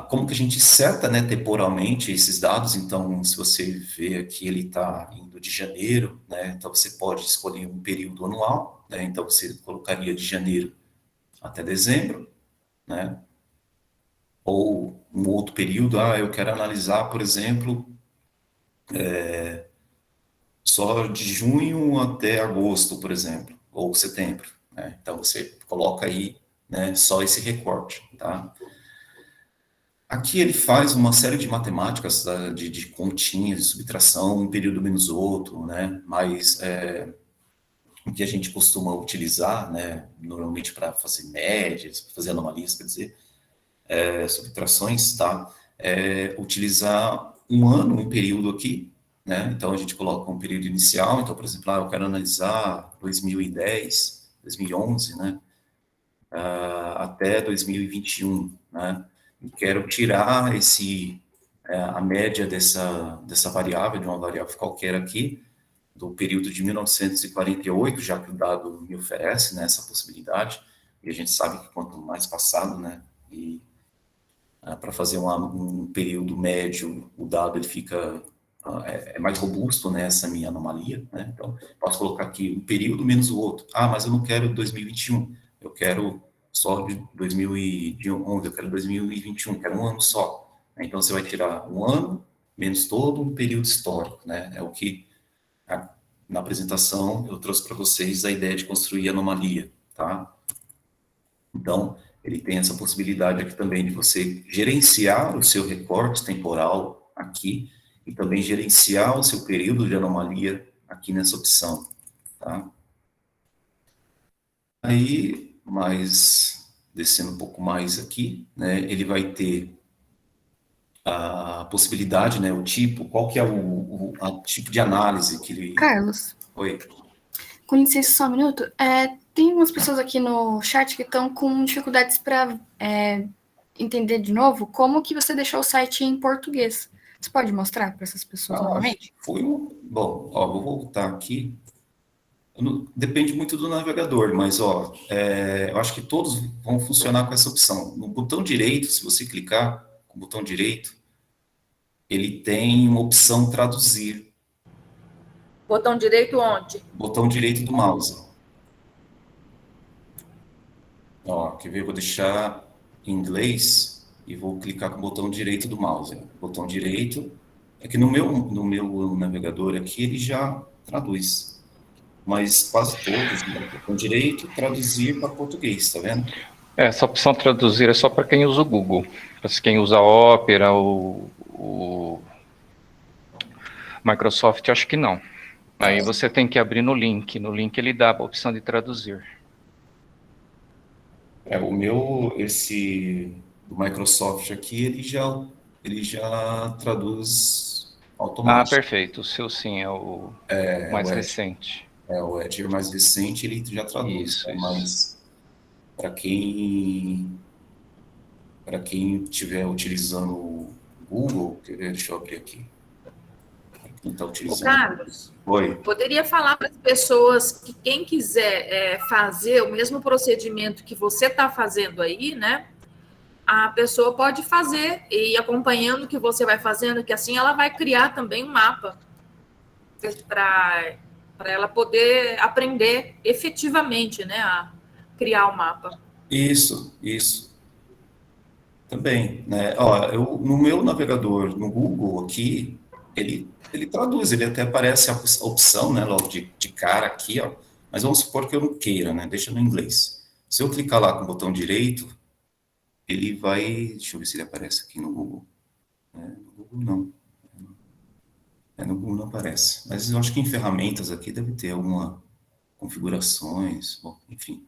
como que a gente seta, né, temporalmente esses dados. Então, se você vê aqui, ele está indo de janeiro, né, então você pode escolher um período anual, né, então você colocaria de janeiro até dezembro, né, ou um outro período, eu quero analisar, por exemplo, só de junho até agosto, por exemplo, ou setembro, né, então você coloca aí, né, só esse recorte, tá? Aqui ele faz uma série de matemáticas, tá, de continhas, de subtração, um período menos outro, né? Mas o que a gente costuma utilizar, né, normalmente para fazer médias, fazer anomalias, quer dizer, subtrações, tá? Utilizar um ano, um período aqui, né? Então a gente coloca um período inicial, então, por exemplo, eu quero analisar 2010, 2011, né? Até 2021, né? E quero tirar a média dessa variável, de uma variável qualquer aqui, do período de 1948, já que o dado me oferece, né, essa possibilidade, e a gente sabe que quanto mais passado, né, e para fazer um período médio, o dado ele fica é mais robusto, né, essa minha anomalia, né, então posso colocar aqui um período menos o outro. Ah, mas eu não quero 2021, eu quero só de 2011, eu quero 2021, quero um ano só. Então você vai tirar um ano menos todo um período histórico, né, é o que na apresentação eu trouxe para vocês a ideia de construir anomalia, tá? Então, ele tem essa possibilidade aqui também de você gerenciar o seu recorte temporal aqui e também gerenciar o seu período de anomalia aqui nessa opção, tá? Aí, descendo um pouco mais aqui, né, ele vai ter a possibilidade, né, o tipo, qual que é o tipo de análise que ele... Carlos, Oi. com licença só um minuto, tem umas pessoas aqui no chat que estão com dificuldades para entender de novo como que você deixou o site em português. Você pode mostrar para essas pessoas novamente? Bom, ó, vou voltar aqui. Depende muito do navegador, mas ó, eu acho que todos vão funcionar com essa opção. No botão direito, se você clicar com o botão direito, ele tem uma opção traduzir. Botão direito onde? Botão direito do mouse. Ó, quer ver? Eu vou deixar em inglês e vou clicar com o botão direito do mouse. Botão direito. É que no meu navegador aqui ele já traduz. Mas quase todos, né? Botão direito, traduzir para português, tá vendo? Essa opção traduzir é só para quem usa o Google. Para quem usa a Opera ou o Microsoft, acho que não. Aí você tem que abrir no link. No link ele dá a opção de traduzir. O meu, esse do Microsoft aqui, ele já traduz automático. Perfeito. O seu sim é o mais recente. O Edge mais recente, ele já traduz. Isso. Mas para quem estiver utilizando o Google, deixa eu abrir aqui. Quem está utilizando? Carlos, Oi. poderia falar para as pessoas que quem quiser fazer o mesmo procedimento que você está fazendo aí, né? A pessoa pode fazer e ir acompanhando o que você vai fazendo, que assim ela vai criar também um mapa para ela poder aprender efetivamente, né, a criar o mapa. Isso. Também, né? Ó, no meu navegador, no Google aqui, ele traduz, ele até aparece a opção, né, logo de cara aqui, ó. Mas vamos supor que eu não queira, né? Deixa no inglês. Se eu clicar lá com o botão direito, ele vai... Deixa eu ver se ele aparece aqui no Google. No Google não. No Google não aparece. Mas eu acho que em ferramentas aqui deve ter alguma configurações, bom, enfim.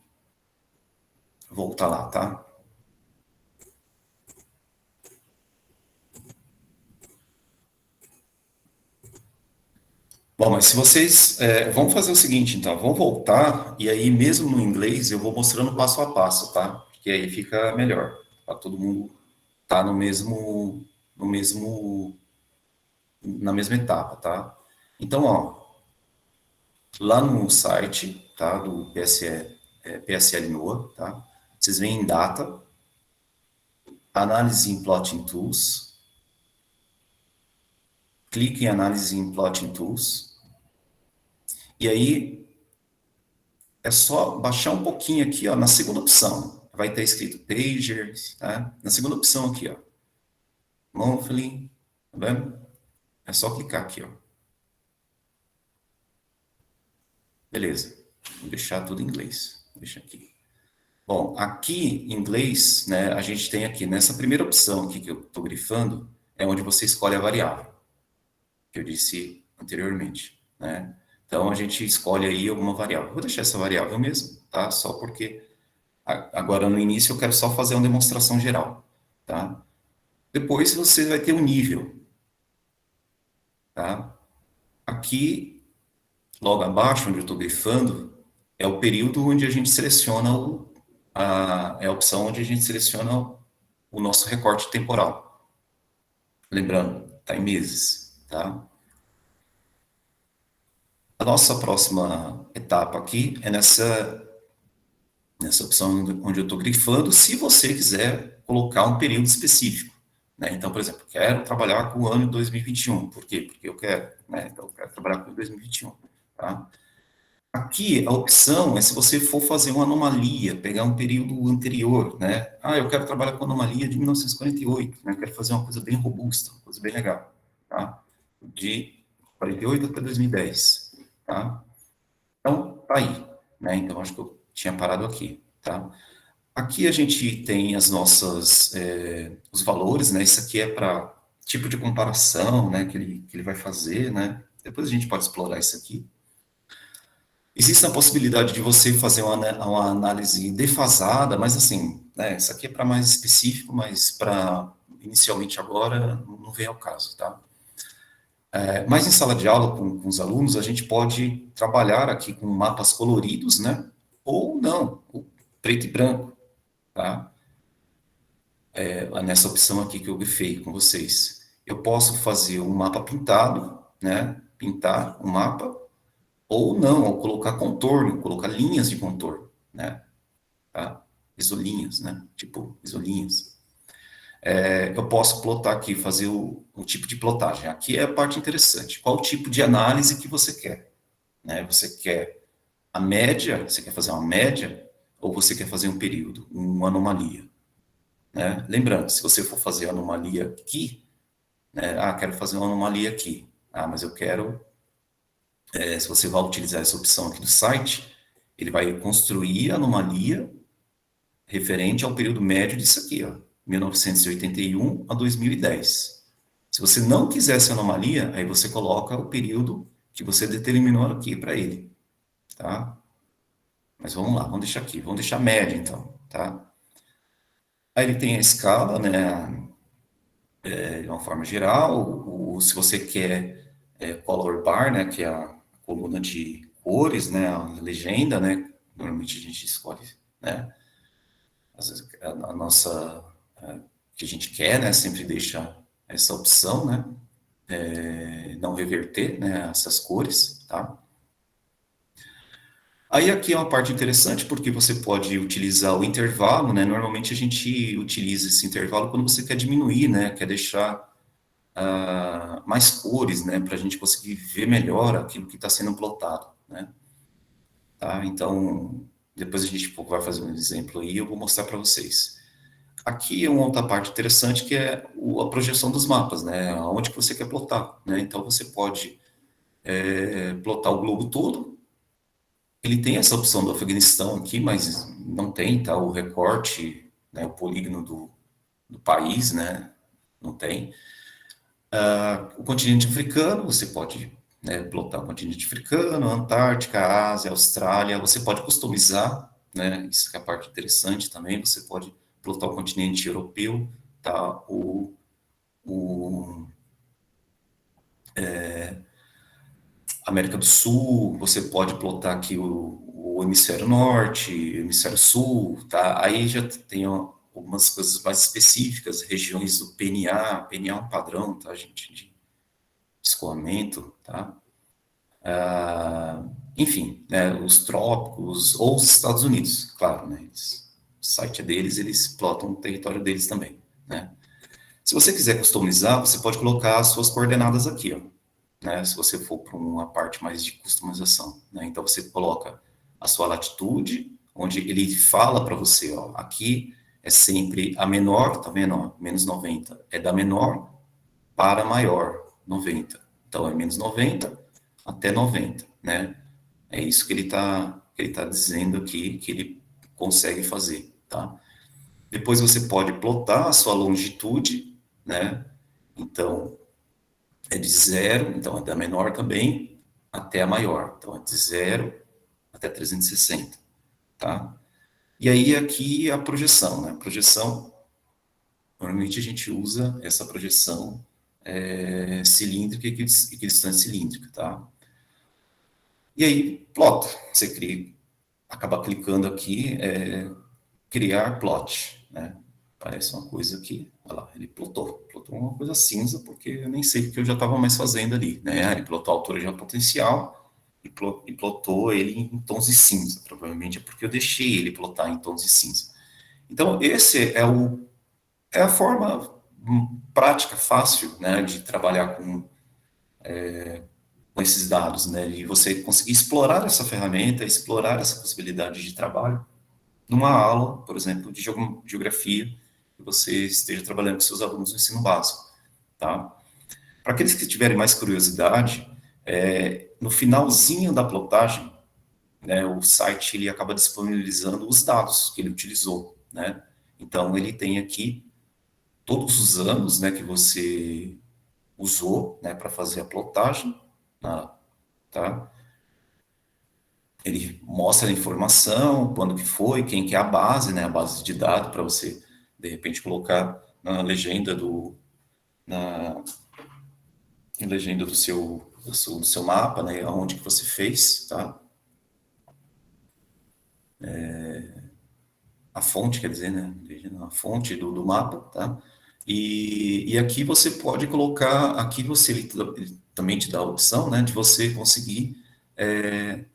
Vou voltar lá, tá? Bom, mas se vocês... vamos fazer o seguinte, então. Vamos voltar, e aí mesmo no inglês eu vou mostrando passo a passo, tá? Porque aí fica melhor. Para todo mundo estar na mesma etapa, tá? Então, ó, lá no site, tá, do PSL NOAA, tá? Vocês vêm em Data, Análise em Plotting Tools, clique em Análise em Plotting Tools, e aí é só baixar um pouquinho aqui, ó, na segunda opção, vai ter escrito Pagers, tá? Na segunda opção aqui, ó, Monthly, tá vendo? É só clicar aqui, ó. Beleza. Vou deixar tudo em inglês. Deixa aqui. Bom, aqui em inglês, né, a gente tem aqui, nessa primeira opção aqui que eu estou grifando, é onde você escolhe a variável, que eu disse anteriormente, né? Então, a gente escolhe aí alguma variável. Vou deixar essa variável mesmo, tá? Só porque agora no início eu quero só fazer uma demonstração geral, tá? Depois você vai ter um nível, tá? Aqui, logo abaixo, onde eu estou grifando, é o período onde a gente seleciona é a opção onde a gente seleciona o nosso recorte temporal. Lembrando, está em meses, tá? A nossa próxima etapa aqui é nessa opção onde eu estou grifando, se você quiser colocar um período específico, né? Então, por exemplo, quero trabalhar com o ano de 2021. Por quê? Porque eu quero, né? Então, eu quero trabalhar com 2021, tá? Aqui, a opção é se você for fazer uma anomalia, pegar um período anterior, né? Ah, eu quero trabalhar com anomalia de 1948, né? Eu quero fazer uma coisa bem robusta, uma coisa bem legal, tá? De 48 até 2010, tá? Então, tá aí, né? Então, acho que eu tinha parado aqui, tá? Aqui a gente tem as nossas, os valores, né? Isso aqui é para tipo de comparação, né? Que ele vai fazer, né? Depois a gente pode explorar isso aqui. Existe a possibilidade de você fazer uma análise defasada, mas assim, né, isso aqui é para mais específico, mas para inicialmente agora não vem ao caso, tá? Mas em sala de aula com os alunos, a gente pode trabalhar aqui com mapas coloridos, né? Ou não, ou preto e branco, tá? Nessa opção aqui que eu grifei com vocês. Eu posso fazer um mapa pintado, né? Pintar um mapa, ou não, ou colocar contorno, colocar linhas de contorno, né? Tá? Isolinhas, né? Tipo, isolinhas. Eu posso plotar aqui, fazer o tipo de plotagem. Aqui é a parte interessante. Qual o tipo de análise que você quer? Né? Você quer a média, você quer fazer uma média, ou você quer fazer um período, uma anomalia? Né? Lembrando, se você for fazer anomalia aqui, né? Ah, quero fazer uma anomalia aqui. Ah, mas eu quero... se você vai utilizar essa opção aqui do site, ele vai construir a anomalia referente ao período médio disso aqui, ó, 1981 a 2010. Se você não quiser essa anomalia, aí você coloca o período que você determinou aqui para ele, tá? Mas vamos lá, vamos deixar aqui, vamos deixar média então, tá? Aí ele tem a escala, né, de uma forma geral, se você quer color bar, né, que é a coluna de cores, né, a legenda, né, normalmente a gente escolhe, né, às vezes a nossa, que a gente quer, né, sempre deixa essa opção, né, não reverter, né, essas cores, tá? Aí aqui é uma parte interessante, porque você pode utilizar o intervalo, né, normalmente a gente utiliza esse intervalo quando você quer diminuir, né, quer deixar mais cores, né, para a gente conseguir ver melhor aquilo que está sendo plotado, né? Tá? Então, depois a gente vai fazer um exemplo aí, eu vou mostrar para vocês. Aqui é uma outra parte interessante que é a projeção dos mapas, né, aonde que você quer plotar, né? Então você pode plotar o globo todo. Ele tem essa opção do Afeganistão aqui, mas não tem, tá? O recorte, né, o polígono do país, né, não tem. O continente africano, você pode, né, plotar o continente africano, a Antártica, a Ásia, a Austrália, você pode customizar, né, isso que é a parte interessante também, você pode plotar o continente europeu, tá, América do Sul, você pode plotar aqui o hemisfério norte, hemisfério sul, tá, aí já tem algumas coisas mais específicas, regiões do PNA é um padrão, tá, gente, de escoamento, tá? Enfim, né, os trópicos, ou os Estados Unidos, claro, né, o site é deles, eles plotam o território deles também, né? Se você quiser customizar, você pode colocar as suas coordenadas aqui, ó, né, se você for para uma parte mais de customização, né, então você coloca a sua latitude, onde ele fala para você, ó, aqui é sempre a menor, tá vendo, ó, menos 90, é da menor para maior, 90, então é menos 90 até 90, né, é isso que ele tá dizendo aqui, que ele consegue fazer, tá? Depois você pode plotar a sua longitude, né, então é de 0, então é da menor também, até a maior, então é de 0 até 360, tá? E aí aqui a projeção, né, projeção, normalmente a gente usa essa projeção cilíndrica e equidistância cilíndrica, tá? E aí, plot, você acaba clicando aqui, criar plot, né? Parece uma coisa que, olha lá, ele plotou uma coisa cinza, porque eu nem sei o que eu já estava mais fazendo ali, né? Ele plotou a altura geopotêncial, e plotou ele em tons de cinza. Provavelmente é porque eu deixei ele plotar em tons de cinza. Então, esse é a forma prática, fácil, né, de trabalhar com esses dados, né, e você conseguir explorar essa ferramenta, explorar essa possibilidade de trabalho numa aula, por exemplo, de geografia, que você esteja trabalhando com seus alunos no ensino básico, tá? Para aqueles que tiverem mais curiosidade, no finalzinho da plotagem, né, o site ele acaba disponibilizando os dados que ele utilizou, né? Então, ele tem aqui todos os anos, né, que você usou, né, para fazer a plotagem, tá? Ele mostra a informação, quando que foi, quem que é a base, né, a base de dados, para você, de repente, colocar na legenda na legenda do seu mapa, né, aonde que você fez, tá? A fonte, quer dizer, né, a fonte do mapa, tá? E aqui você pode colocar, aqui ele também te dá a opção, né, de você conseguir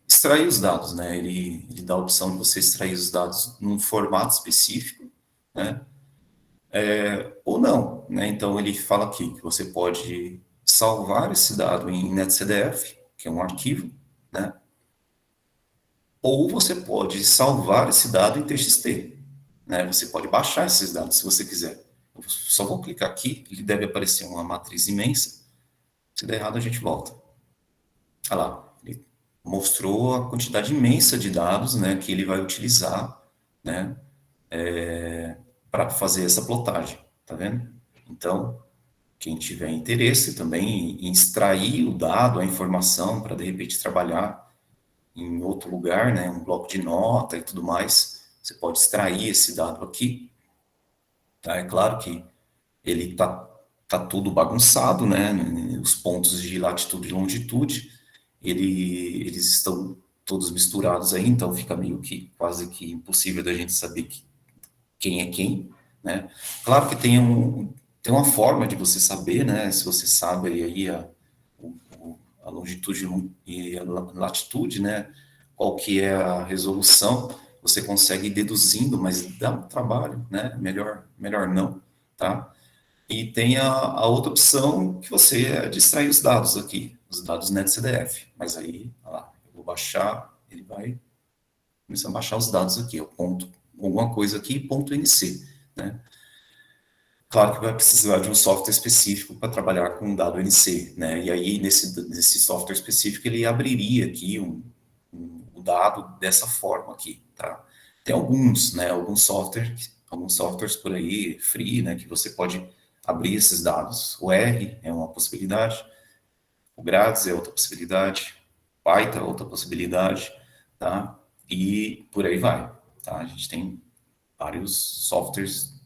extrair os dados, né, ele dá a opção de você extrair os dados num formato específico, né, ou não, né, então ele fala aqui que você pode salvar esse dado em NetCDF, que é um arquivo, né, ou você pode salvar esse dado em TXT, né, você pode baixar esses dados se você quiser. Eu só vou clicar aqui, ele deve aparecer uma matriz imensa, se der errado a gente volta. Olha lá, ele mostrou a quantidade imensa de dados, né, que ele vai utilizar, né, para fazer essa plotagem, tá vendo? Então, quem tiver interesse também em extrair o dado, a informação, para de repente trabalhar em outro lugar, né, um bloco de nota e tudo mais, você pode extrair esse dado aqui, tá? É claro que ele tá tudo bagunçado, né, os pontos de latitude e longitude, eles estão todos misturados aí, então fica meio que quase que impossível da gente saber quem é quem, né? Claro que tem uma forma de você saber, né, se você sabe aí a longitude e a latitude, né, qual que é a resolução, você consegue ir deduzindo, mas dá um trabalho, né, melhor não, tá? E tem a outra opção que você é de extrair os dados aqui, os dados NetCDF, mas aí, olha lá, eu vou baixar, ele vai começar a baixar os dados aqui, alguma coisa aqui, ponto .nc, né? Claro que vai precisar de um software específico para trabalhar com dado NC, né? E aí, nesse software específico, ele abriria aqui o dado dessa forma aqui, tá? Tem alguns, né? Alguns softwares por aí, free, né? Que você pode abrir esses dados. O R é uma possibilidade, o Grades é outra possibilidade, Python é outra possibilidade, tá? E por aí vai, tá? A gente tem vários softwares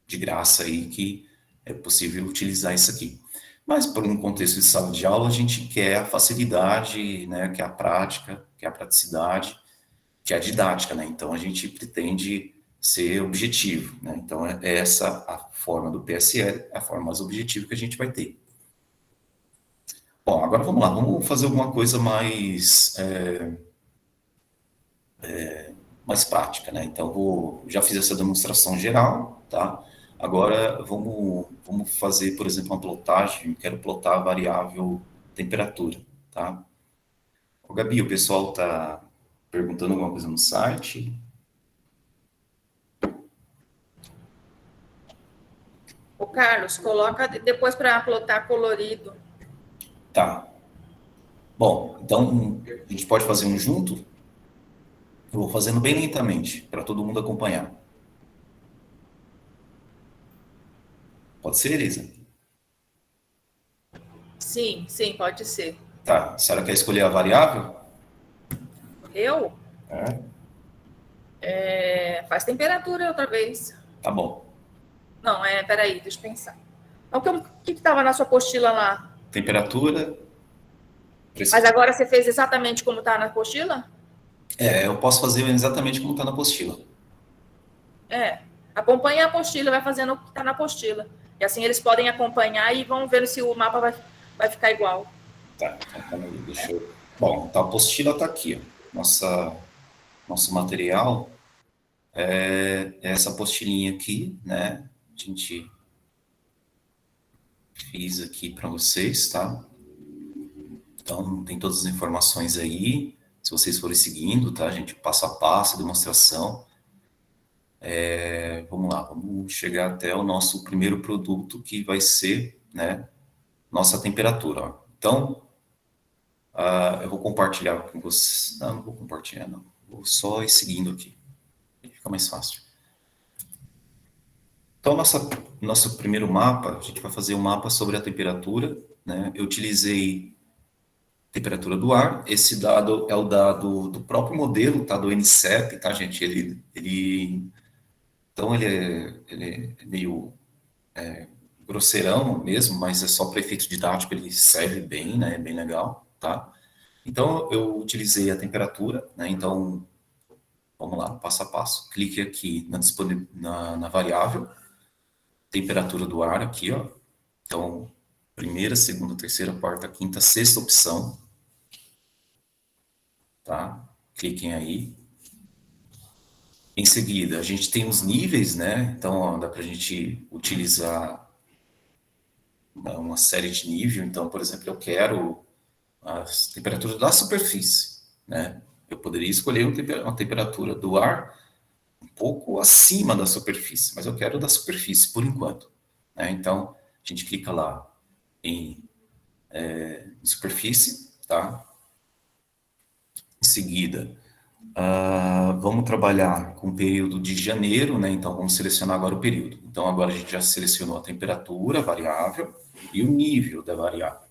de graça aí que é possível utilizar isso aqui. Mas, por um contexto de sala de aula, a gente quer a facilidade, né, quer a prática, quer a praticidade, quer a didática, né? Então, a gente pretende ser objetivo, né? Então, é essa a forma do PSL, a forma mais objetiva que a gente vai ter. Bom, agora vamos lá, vamos fazer alguma coisa mais mais prática, né? Então, já fiz essa demonstração geral, tá? Agora, vamos fazer, por exemplo, uma plotagem. Quero plotar a variável temperatura, tá? Ô, Gabi, o pessoal tá perguntando alguma coisa no site? Ô, Carlos, coloca depois para plotar colorido. Tá. Bom, então, a gente pode fazer um junto? Eu vou fazendo bem lentamente, para todo mundo acompanhar. Pode ser, Elisa? Sim, pode ser. Tá. A senhora quer escolher a variável? Eu? É. Faz temperatura outra vez. Tá bom. Não, peraí, deixa eu pensar. Então, o que estava na sua apostila lá? Temperatura. Mas agora você fez exatamente como está na apostila? Eu posso fazer exatamente como está na apostila. Acompanha a apostila, vai fazendo o que está na apostila. E assim eles podem acompanhar e vão ver se o mapa vai ficar igual. Tá, então calma aí, deixa eu Bom, então a apostila está aqui, ó. Nosso material é essa apostilinha aqui, né? A gente fiz aqui para vocês, tá? Então, tem todas as informações aí, se vocês forem seguindo, tá, gente? Passo a passo, demonstração. Vamos lá, vamos chegar até o nosso primeiro produto, que vai ser, né, nossa temperatura, ó. Então, eu vou compartilhar com vocês. Não vou compartilhar, não. Vou só ir seguindo aqui. Fica mais fácil. Então, nosso primeiro mapa, a gente vai fazer um mapa sobre a temperatura, né? Eu utilizei temperatura do ar. Esse dado é o dado do próprio modelo, tá? Do NCEP, tá, gente? Então, ele é meio grosseirão mesmo, mas é só para efeito didático, ele serve bem, né? É bem legal, tá? Então, eu utilizei a temperatura, né? Então, vamos lá, passo a passo. Clique aqui na variável, temperatura do ar aqui, ó. Então, primeira, segunda, terceira, quarta, quinta, sexta opção, tá? Cliquem aí. Em seguida, a gente tem os níveis, né? Então, ó, dá para a gente utilizar uma série de níveis. Então, por exemplo, eu quero a temperatura da superfície, né? Eu poderia escolher uma temperatura do ar um pouco acima da superfície, mas eu quero da superfície por enquanto, né? Então, a gente clica lá em superfície, tá? Em seguida, vamos trabalhar com o período de janeiro, né? Então, vamos selecionar agora o período. Então, agora a gente já selecionou a temperatura, a variável, e o nível da variável.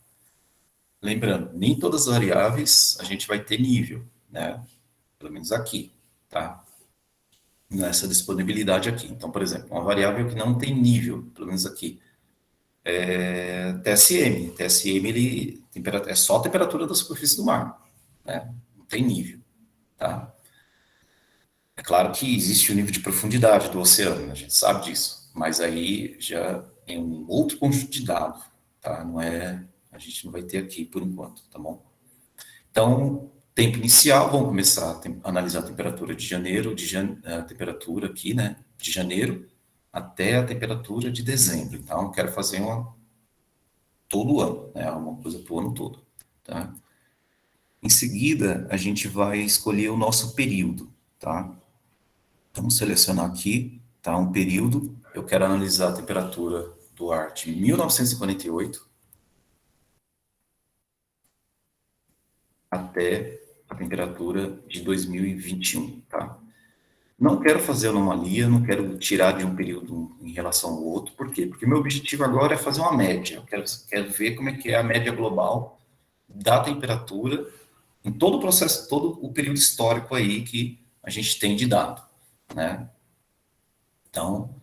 Lembrando, nem todas as variáveis a gente vai ter nível, né? Pelo menos aqui, tá? Nessa disponibilidade aqui. Então, por exemplo, uma variável que não tem nível, pelo menos aqui, é TSM. TSM, é só a temperatura da superfície do mar, né? Não tem nível, tá? É claro que existe o nível de profundidade do oceano, a gente sabe disso, mas aí já é um outro conjunto de dados, tá? Não é, a gente não vai ter aqui por enquanto, tá bom? Então, tempo inicial, vamos começar a analisar a temperatura de janeiro, a temperatura aqui, né, de janeiro até a temperatura de dezembro. Então, eu quero fazer todo ano, né, uma coisa para o ano todo, tá? Em seguida, a gente vai escolher o nosso período, tá? Vamos selecionar aqui, tá, um período. Eu quero analisar a temperatura do ar de 1948 até a temperatura de 2021, tá? Não quero fazer anomalia, não quero tirar de um período em relação ao outro. Por quê? Porque meu objetivo agora é fazer uma média. Eu quero ver como é que é a média global da temperatura em todo o processo, todo o período histórico aí que a gente tem de dado, né? Então,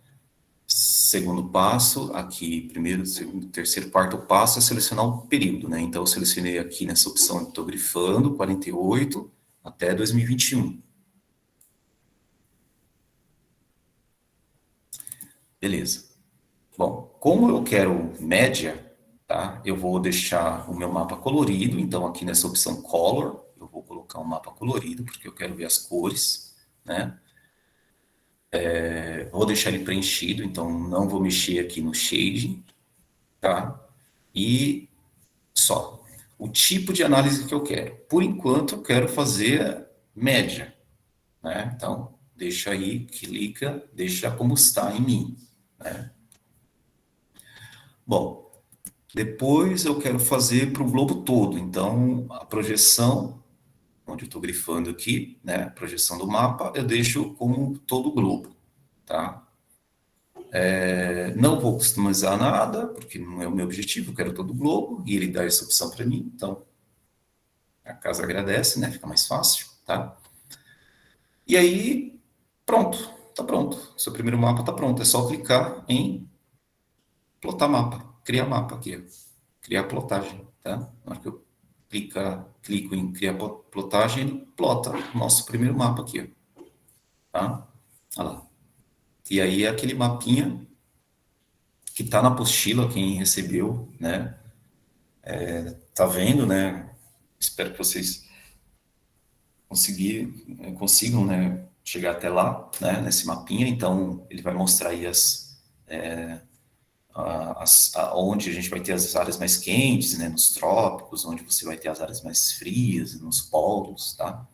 segundo passo, aqui, primeiro, segundo, terceiro, quarto passo é selecionar o período, né? Então, eu selecionei aqui nessa opção, estou grifando, 48 até 2021. Beleza. Bom, como eu quero média, tá? Eu vou deixar o meu mapa colorido, então aqui nessa opção Color, eu vou colocar um mapa colorido, porque eu quero ver as cores, né? Vou deixar ele preenchido, então não vou mexer aqui no shading, tá? E só. O tipo de análise que eu quero. Por enquanto, eu quero fazer média, né? Então, deixa aí, clica, deixa como está em mim, né? Bom, depois eu quero fazer para o globo todo. Então, a projeção, onde eu estou grifando aqui, né? A projeção do mapa, eu deixo como todo o globo, tá? Não vou customizar nada, porque não é o meu objetivo, eu quero todo o globo, e ele dá essa opção para mim, então a casa agradece, né? Fica mais fácil, tá? E aí, pronto, tá pronto. Seu primeiro mapa tá pronto, é só clicar em plotar mapa, criar mapa aqui, ó. Criar plotagem, tá? Na hora que eu clico em criar plotagem, ele plota o nosso primeiro mapa aqui, ó. Tá? Olha lá. E aí é aquele mapinha que está na apostila, quem recebeu, né? Tá vendo, né? espero que vocês consigam, né, chegar até lá, né, nesse mapinha. Então, ele vai mostrar aí onde a gente vai ter as áreas mais quentes, né, nos trópicos, onde você vai ter as áreas mais frias, nos polos, tá?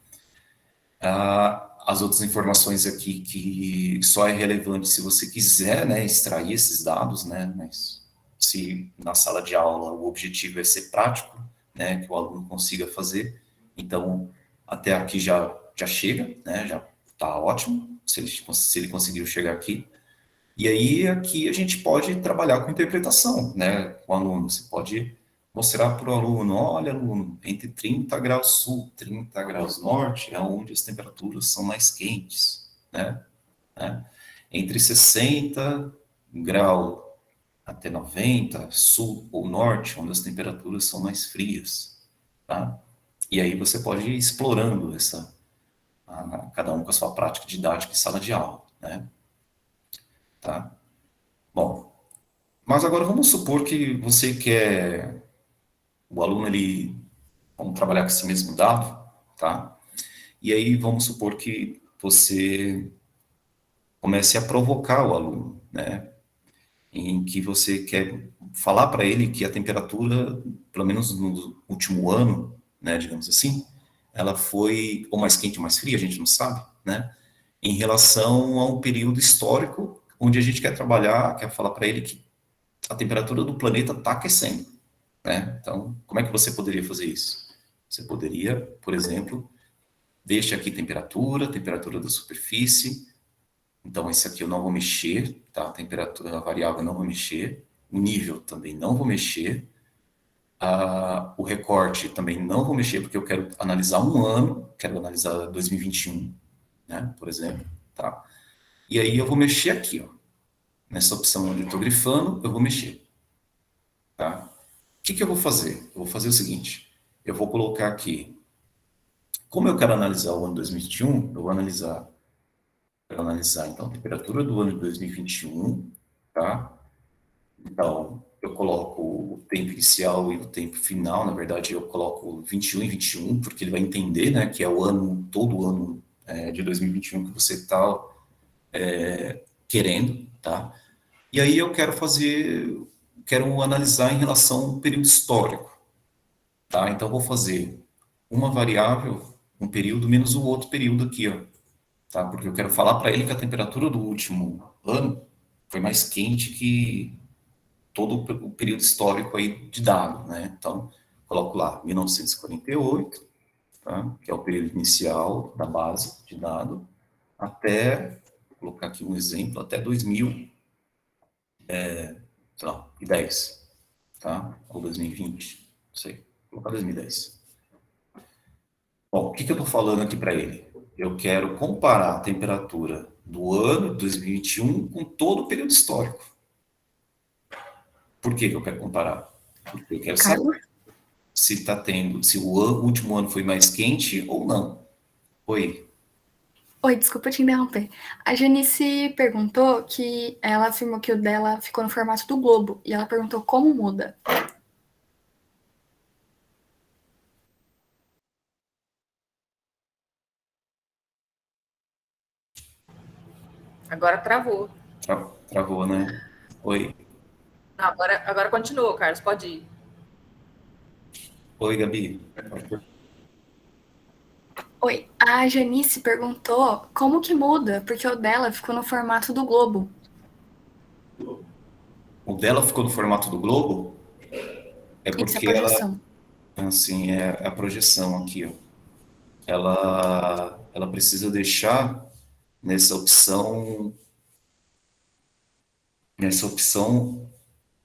As outras informações aqui que só é relevante se você quiser, né, extrair esses dados, né, mas se na sala de aula o objetivo é ser prático, né, que o aluno consiga fazer, então até aqui já chega, né, já está ótimo, se ele conseguiu chegar aqui. E aí aqui a gente pode trabalhar com interpretação, né, com o aluno. Você pode mostrar para o aluno, olha, aluno, entre 30 graus sul, 30 graus norte, é onde as temperaturas são mais quentes, né? Entre 60 graus até 90, sul ou norte, onde as temperaturas são mais frias, tá? E aí você pode ir explorando cada um com a sua prática didática em sala de aula, né? Tá? Bom, mas agora vamos supor que você quer, o aluno, vamos trabalhar com esse mesmo dado, tá? E aí vamos supor que você comece a provocar o aluno, né? Em que você quer falar para ele que a temperatura, pelo menos no último ano, né, digamos assim, ela foi ou mais quente ou mais fria, a gente não sabe, né? Em relação a um período histórico onde a gente quer trabalhar, quer falar para ele que a temperatura do planeta está aquecendo, né? Então, como é que você poderia fazer isso? Você poderia, por exemplo, deixa aqui temperatura da superfície. Então, esse aqui eu não vou mexer, tá? A temperatura, a variável eu não vou mexer. O nível também não vou mexer. O recorte também não vou mexer, porque eu quero analisar um ano, quero analisar 2021, né? Por exemplo, tá? E aí eu vou mexer aqui, ó. Nessa opção onde eu estou grifando, eu vou mexer, tá? O que eu vou fazer? Eu vou fazer o seguinte, eu vou colocar aqui, como eu quero analisar o ano 2021, eu vou analisar, então, a temperatura do ano de 2021, tá? Então, eu coloco o tempo inicial e o tempo final, na verdade, eu coloco 21 e 21, porque ele vai entender, né, que é o ano, todo o ano de 2021 que você está querendo, tá? E aí eu quero analisar em relação ao período histórico, tá? Então, eu vou fazer uma variável, um período, menos o outro período aqui, ó, tá? Porque eu quero falar para ele que a temperatura do último ano foi mais quente que todo o período histórico aí de dado, né? Então, coloco lá 1948, tá? Que é o período inicial da base de dado, até, vou colocar aqui um exemplo, até 2010, tá? Ou 2020, não sei, vou colocar 2010. Bom, o que eu estou falando aqui para ele? Eu quero comparar a temperatura do ano de 2021 com todo o período histórico. Por que eu quero comparar? Porque eu quero saber se se o último ano foi mais quente ou não. Oi. Oi, desculpa te interromper. A Janice perguntou que ela afirmou que o dela ficou no formato do globo. E ela perguntou como muda. Agora travou. Travou, né? Oi. Não, agora continua, Carlos, pode ir. Oi, Gabi. Oi, a Janice perguntou como que muda, porque o dela ficou no formato do globo. O dela ficou no formato do globo? É Isso é porque ela, projeção. assim, é a projeção aqui, ó. Ela precisa deixar nessa opção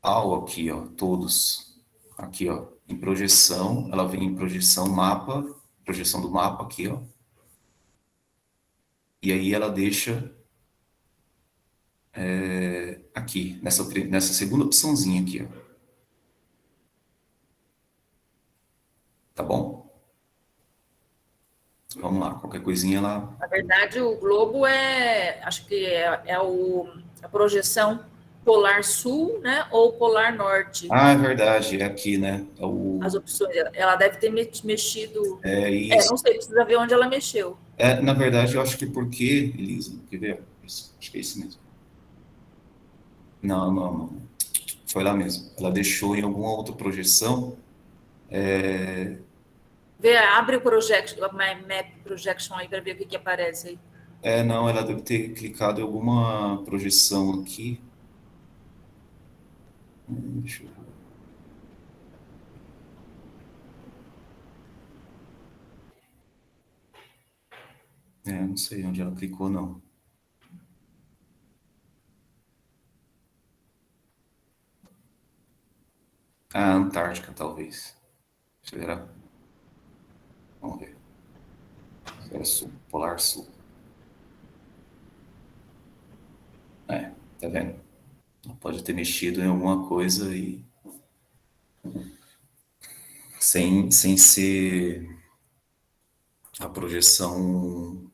AL aqui, ó, todos. Aqui, ó, em projeção, ela vem em projeção mapa, projeção do mapa aqui, ó. E aí ela deixa aqui, nessa segunda opçãozinha aqui, ó. Tá bom? Vamos lá, qualquer coisinha lá. Na verdade, o globo acho que a projeção polar sul, né, ou polar norte. Ah, é verdade, é aqui, né? As opções, ela deve ter mexido. Isso. Não sei, precisa ver onde ela mexeu. Na verdade, eu acho que porque, Elisa, quer ver? Acho que é isso mesmo. Não, não, não. Foi lá mesmo. Ela deixou em alguma outra projeção. Abre o Map Projection aí para ver o que aparece aí. Não, ela deve ter clicado em alguma projeção aqui. Deixa eu ver. Não sei onde ela clicou, não. Antártica, talvez. Será? Vamos ver. Será sul, polar sul. Tá vendo? Ela pode ter mexido em alguma coisa e sem ser a projeção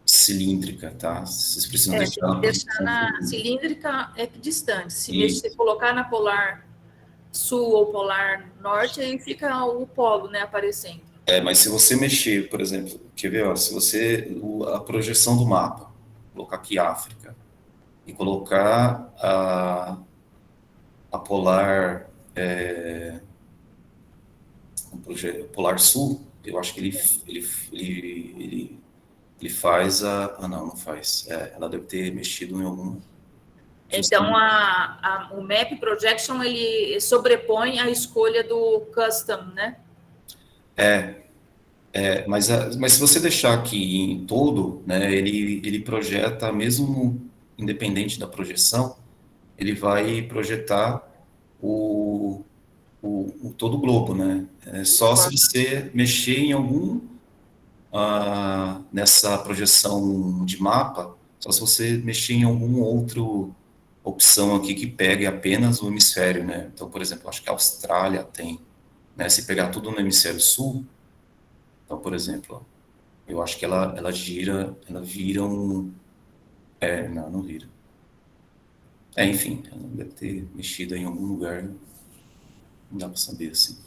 cilíndrica, tá? Vocês precisam deixar na projeção na cilíndrica equidistante. Se Isso. colocar na polar sul ou polar norte, aí fica o polo, né, aparecendo. Mas se você mexer, por exemplo, quer ver, ó, se você, a projeção do mapa, colocar aqui África, e colocar a polar, polar sul, eu acho que ele faz não faz. Ela deve ter mexido em algum. Então, o Map Projection, ele sobrepõe a escolha do Custom, né? Mas se você deixar aqui em todo, né, ele projeta, mesmo independente da projeção, ele vai projetar todo o globo, né? Só se você mexer em algum, nessa projeção de mapa, só se você mexer em algum outro opção aqui que pegue apenas o hemisfério, né? Então, por exemplo, acho que a Austrália tem, né? Se pegar tudo no hemisfério sul, então, por exemplo, ó, eu acho que ela vira um... não vira. Enfim, ela deve ter mexido em algum lugar, não dá para saber assim.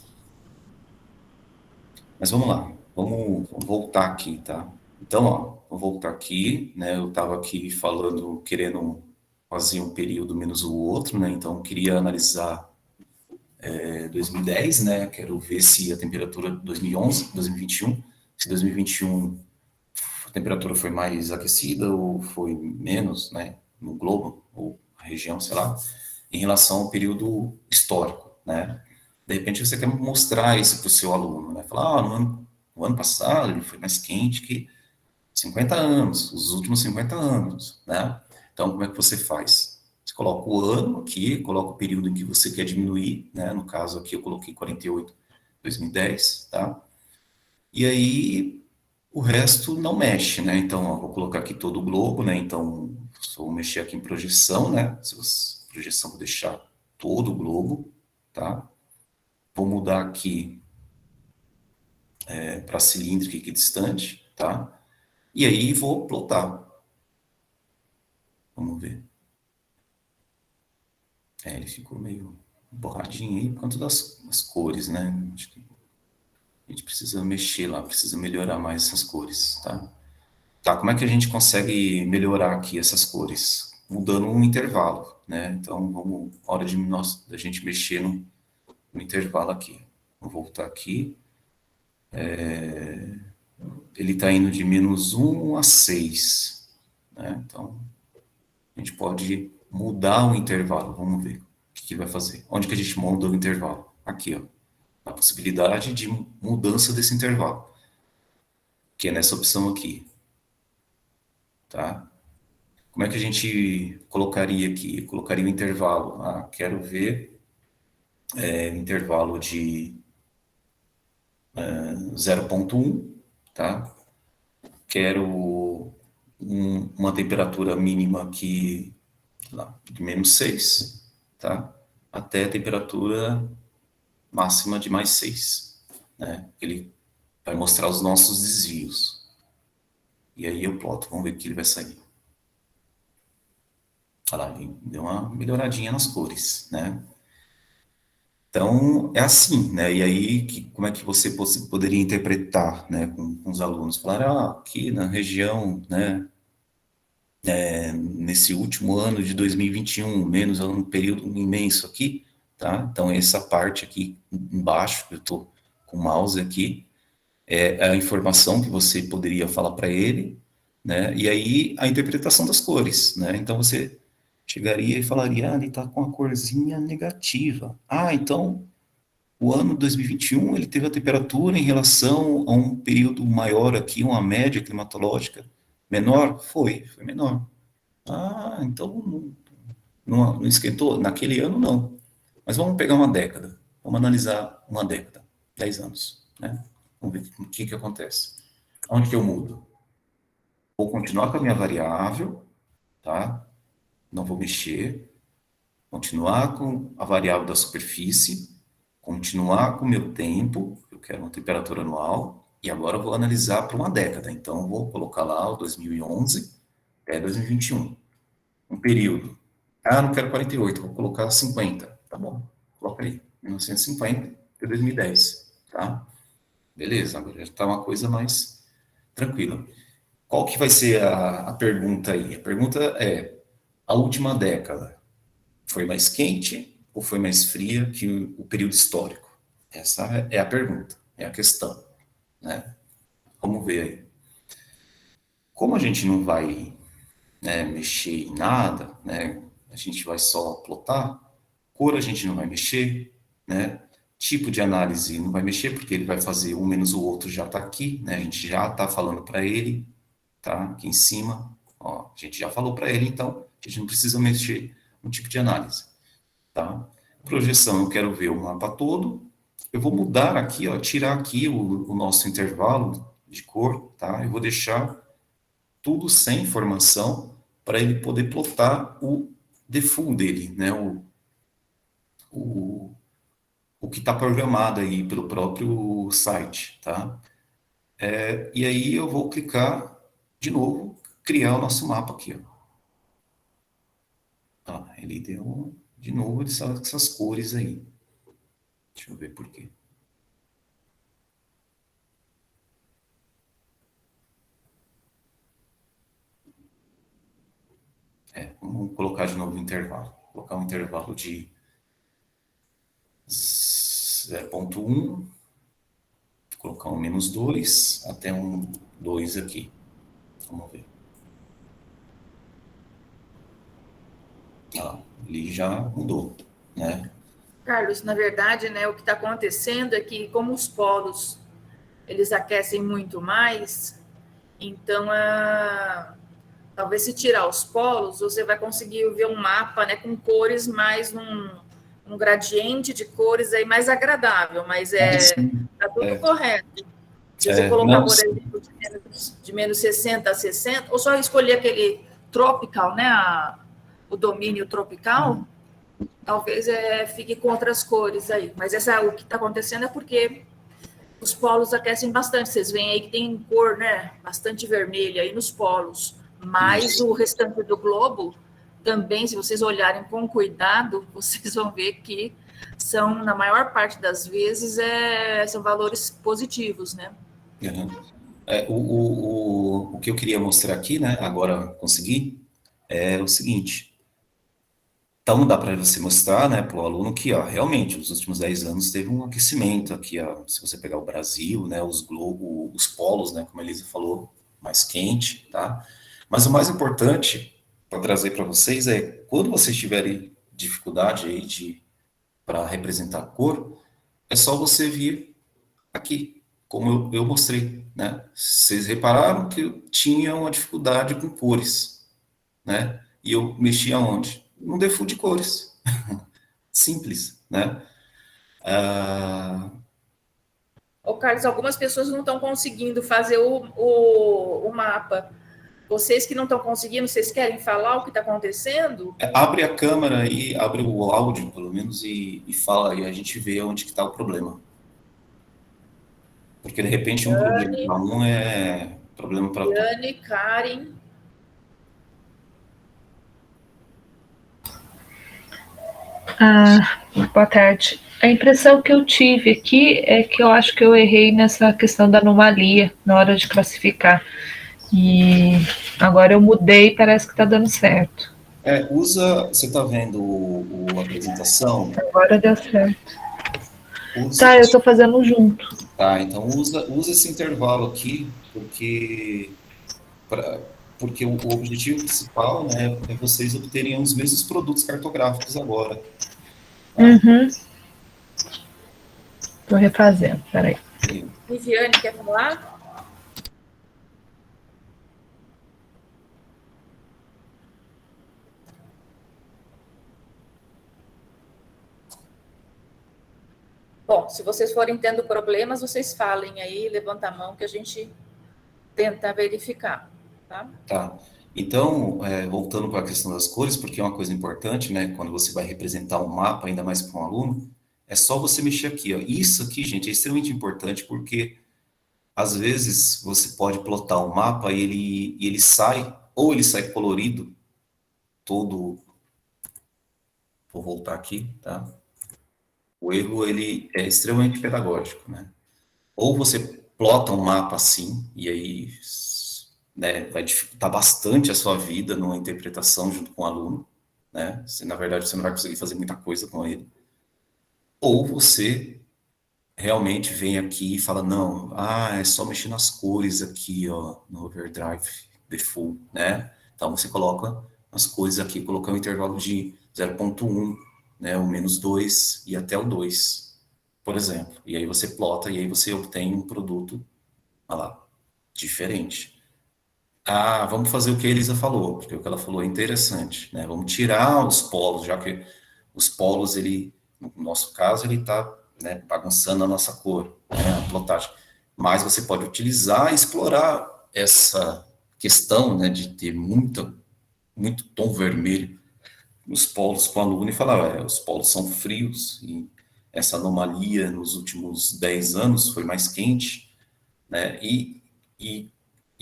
Mas vamos lá, vamos voltar aqui, tá? Então, ó, vou voltar aqui, né? Eu estava aqui falando, querendo fazer um período menos o outro, né? Então, eu queria analisar 2010, né? Quero ver se a temperatura 2011, 2021, se 2021 a temperatura foi mais aquecida ou foi menos, né? No globo ou região, sei lá, em relação ao período histórico, né? De repente você quer mostrar isso para o seu aluno, né? Falar, no ano passado ele foi mais quente que 50 anos, os últimos 50 anos, né? Então, como é que você faz? Você coloca o ano aqui, coloca o período em que você quer diminuir, né? No caso aqui eu coloquei 48, 2010, tá? E aí o resto não mexe, né? Então, ó, vou colocar aqui todo o globo, né? Então, se eu mexer aqui em projeção, né? Projeção, vou deixar todo o globo, tá? Vou mudar aqui para cilíndrica equidistante, tá? E aí vou plotar. Vamos ver. Ele ficou meio borradinho aí por conta das cores, né? Acho que a gente precisa mexer lá, precisa melhorar mais essas cores, tá? Tá, como é que a gente consegue melhorar aqui essas cores? Mudando um intervalo, né? Então, hora da gente mexer no intervalo aqui. Vou voltar aqui. Ele está indo de -1 a 6, né? Então, a gente pode mudar o intervalo. Vamos ver o que vai fazer. Onde que a gente muda o intervalo? Aqui, ó. A possibilidade de mudança desse intervalo, que é nessa opção aqui, tá? Como é que a gente colocaria aqui? Eu colocaria o intervalo. Quero ver intervalo de 0,1, tá? Quero uma temperatura mínima aqui lá, de -6, tá? Até a temperatura máxima de +6, né? Ele vai mostrar os nossos desvios. E aí eu ploto, vamos ver o que ele vai sair. Olha lá, ele deu uma melhoradinha nas cores, né? Então, é assim, né? E aí, como é que você poderia interpretar, né, com os alunos? Falar, aqui na região, né, nesse último ano de 2021, menos um período imenso aqui, tá? Então, essa parte aqui embaixo, eu estou com o mouse aqui, é a informação que você poderia falar para ele, né? E aí, a interpretação das cores, né? Então, você chegaria e falaria, ele está com a corzinha negativa. Então, o ano 2021, ele teve a temperatura em relação a um período maior aqui, uma média climatológica menor? Foi menor. Então não esquentou? Naquele ano, não. Mas vamos pegar uma década. Vamos analisar uma década, 10 anos, né? Vamos ver o que acontece. Onde que eu mudo? Vou continuar com a minha variável, tá? Não vou mexer. Continuar com a variável da superfície, continuar com o meu tempo, eu quero uma temperatura anual, e agora eu vou analisar para uma década. Então, eu vou colocar lá o 2011 até 2021. Um período. Não quero 48, vou colocar 50. Tá bom, coloca aí. 1950 até 2010, tá? Beleza, agora já está uma coisa mais tranquila. Qual que vai ser a pergunta aí? A pergunta é, a última década foi mais quente ou foi mais fria que o período histórico? Essa é a pergunta, é a questão, né? Vamos ver aí. Como a gente não vai, né, mexer em nada, né? A gente vai só plotar. Cor a gente não vai mexer, né? Tipo de análise não vai mexer, porque ele vai fazer um menos o outro já está aqui, né? A gente já está falando para ele, tá? Aqui em cima, ó, a gente já falou para ele, então a gente não precisa mexer no tipo de análise, tá? Projeção, eu quero ver o mapa todo. Eu vou mudar aqui, ó, tirar aqui o nosso intervalo de cor, tá? Eu vou deixar tudo sem informação para ele poder plotar o default dele, né? O, o que está programado aí pelo próprio site, tá? E aí eu vou clicar de novo, criar o nosso mapa aqui, ó. Ele deu de novo essas cores aí. Deixa eu ver por quê. Vamos colocar de novo o intervalo. Vou colocar um intervalo de 0,1, colocar um -2 até um 2 aqui. Vamos ver. Ele já mudou, né? Carlos, na verdade, né, o que está acontecendo é que, como os polos eles aquecem muito mais, então talvez se tirar os polos, você vai conseguir ver um mapa, né, com cores mais um gradiente de cores aí mais agradável, mas tá tudo correto. Se você colocar, por exemplo, de menos 60 a 60, ou só escolher aquele tropical, né, o domínio tropical, talvez fique com outras cores aí. Mas o que está acontecendo é porque os polos aquecem bastante. Vocês veem aí que tem cor, né, bastante vermelha aí nos polos. Mas o restante do globo também, se vocês olharem com cuidado, vocês vão ver que são, na maior parte das vezes, são valores positivos, né? O que eu queria mostrar aqui, né, agora consegui, é o seguinte. Então, dá para você mostrar, né, para o aluno que, realmente, nos últimos 10 anos teve um aquecimento aqui, se você pegar o Brasil, né, os polos, né, como a Elisa falou, mais quente, tá? Mas o mais importante para trazer para vocês é, quando vocês tiverem dificuldade aí para representar a cor, é só você vir aqui, como eu mostrei, né? Vocês repararam que eu tinha uma dificuldade com cores, né? E eu mexia onde? No default de cores. Simples, né? Ô, Carlos, algumas pessoas não estão conseguindo fazer o mapa. Vocês que não estão conseguindo, vocês querem falar o que está acontecendo? Abre a câmera aí, abre o áudio, pelo menos, e fala, e a gente vê onde que está o problema. Porque, de repente, um problema para um é problema para outro. Yane, Karen. Boa tarde. A impressão que eu tive aqui é que eu acho que eu errei nessa questão da anomalia na hora de classificar. E agora eu mudei e parece que está dando certo. Você está vendo a apresentação? Agora deu certo. Usa, Tá, eu estou fazendo junto. tá, então usa esse intervalo aqui, porque o objetivo principal, né, é vocês obterem os mesmos produtos cartográficos agora. Tá? Uhum. Estou refazendo, peraí. Viviane, quer falar? Bom, se vocês forem tendo problemas, vocês falem aí, levanta a mão que a gente tenta verificar, tá? Tá. Então, voltando para a questão das cores, porque é uma coisa importante, né, quando você vai representar um mapa, ainda mais para um aluno, é só você mexer aqui, ó. Isso aqui, gente, é extremamente importante porque às vezes você pode plotar um mapa e ele sai, ou ele sai colorido, todo. Vou voltar aqui, tá? O erro, ele é extremamente pedagógico, né? Ou você plota um mapa assim, e aí, né, vai dificultar bastante a sua vida numa interpretação junto com o aluno, né? Na verdade, você não vai conseguir fazer muita coisa com ele. Ou você realmente vem aqui e fala, não, é só mexer nas cores aqui, ó, no Overdrive Default, né? Então, você coloca as cores aqui, colocar um intervalo de 0,1, né, o -2 e até o 2, por exemplo. E aí você plota e aí você obtém um produto, olha lá, diferente. Vamos fazer o que a Elisa falou, porque o que ela falou é interessante, né? Vamos tirar os polos, já que os polos, no nosso caso, ele está, né, bagunçando a nossa cor, né, a plotagem. Mas você pode utilizar e explorar essa questão, né, de ter muito tom vermelho nos polos com o aluno e falar, os polos são frios e essa anomalia nos últimos 10 anos foi mais quente, né, e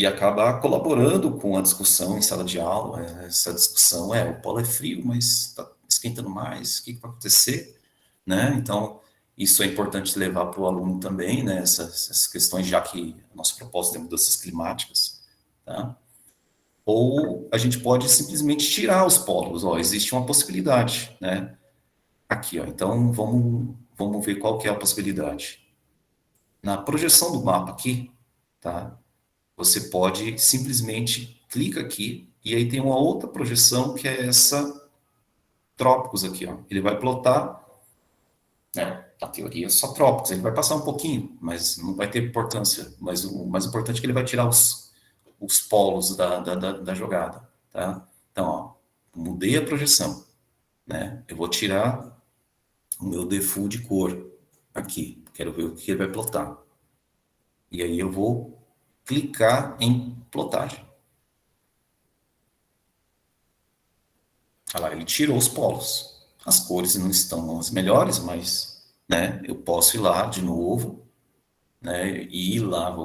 acabar colaborando com a discussão em sala de aula. Essa discussão o polo é frio, mas está esquentando mais, o que vai acontecer, né? Então, isso é importante levar para o aluno também, né? Essas questões, já que o nosso propósito é mudanças climáticas, tá? Ou a gente pode simplesmente tirar os polos, existe uma possibilidade, né? Aqui, então vamos ver qual que é a possibilidade. Na projeção do mapa aqui, tá? Você pode simplesmente clica aqui e aí tem uma outra projeção que é essa trópicos aqui, ó. Ele vai plotar, né? Na teoria só trópicos, ele vai passar um pouquinho, mas não vai ter importância. Mas o mais importante é que ele vai tirar os polos da jogada, tá? Então, ó, mudei a projeção, né? Eu vou tirar o meu default de cor aqui, quero ver o que ele vai plotar. E aí eu vou clicar em plotagem. Olha lá, ele tirou os polos. As cores não estão as melhores, mas, né, eu posso ir lá de novo, né, e ir lá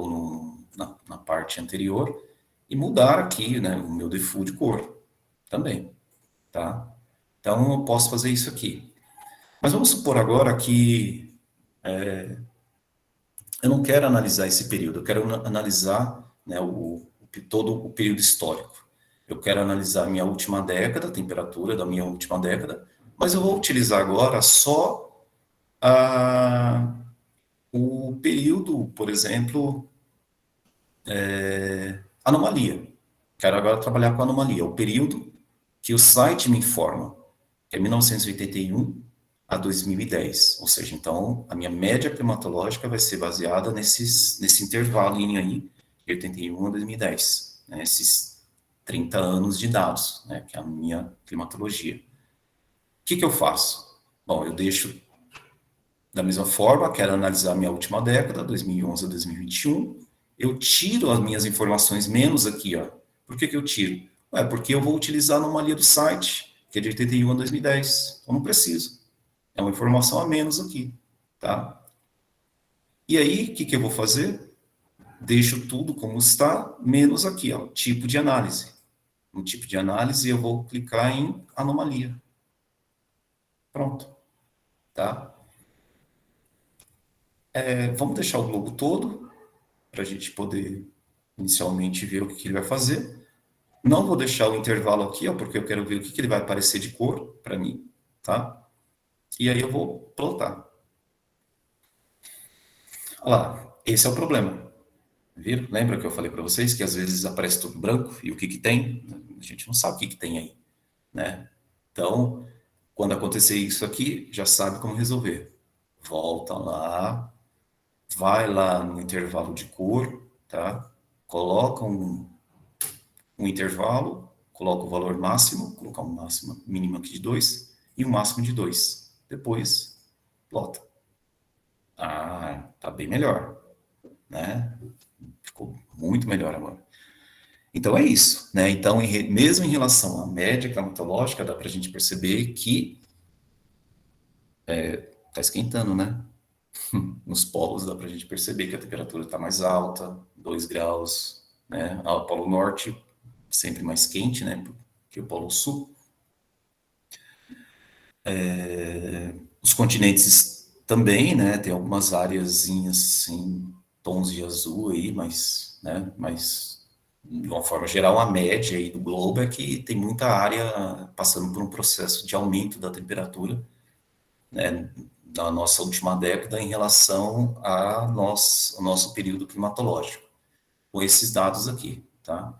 na parte anterior e mudar aqui, né, o meu default de cor também, tá? Então, eu posso fazer isso aqui. Mas vamos supor agora que eu não quero analisar esse período, eu quero analisar, né, todo o período histórico. Eu quero analisar a minha última década, a temperatura da minha última década, mas eu vou utilizar agora só o período, por exemplo, anomalia. Quero agora trabalhar com anomalia, o período que o site me informa, que é 1981 a 2010. Ou seja, então, a minha média climatológica vai ser baseada nesse intervalo aí, de 81 a 2010, né, esses 30 anos de dados, né, que é a minha climatologia. O que eu faço? Bom, eu deixo da mesma forma, quero analisar a minha última década, 2011 a 2021, eu tiro as minhas informações menos aqui, ó. Por que eu tiro? Porque eu vou utilizar a anomalia do site, que é de 81 a 2010. Eu não preciso. É uma informação a menos aqui, tá? E aí, o que eu vou fazer? Deixo tudo como está, menos aqui, ó, tipo de análise. No tipo de análise, eu vou clicar em anomalia. Pronto, tá? Vamos deixar o globo todo, para a gente poder inicialmente ver o que ele vai fazer. Não vou deixar o intervalo aqui, ó, porque eu quero ver o que ele vai aparecer de cor para mim, tá? E aí eu vou plotar. Olha lá, esse é o problema. Viram? Lembra que eu falei para vocês que às vezes aparece tudo branco e o que tem? A gente não sabe o que tem aí, né? Então, quando acontecer isso aqui, já sabe como resolver. Volta lá, vai lá no intervalo de cor, tá? Coloca um intervalo, coloca o valor máximo, colocar um máximo, mínimo aqui de 2 e um máximo de 2. Depois, plota. Ah, tá bem melhor, né? Ficou muito melhor agora. Então é isso, né? Então, mesmo em relação à média climatológica, dá para a gente perceber que tá esquentando, né? Nos polos dá para a gente perceber que a temperatura está mais alta, 2 graus, né? O Polo Norte sempre mais quente, né? Que o Polo Sul. Os continentes também, né? Tem algumas áreazinhas assim, tons de azul aí, mas, né? Mas de uma forma geral, a média aí do globo é que tem muita área passando por um processo de aumento da temperatura, né? Na nossa última década em relação ao nosso período climatológico, com esses dados aqui, tá?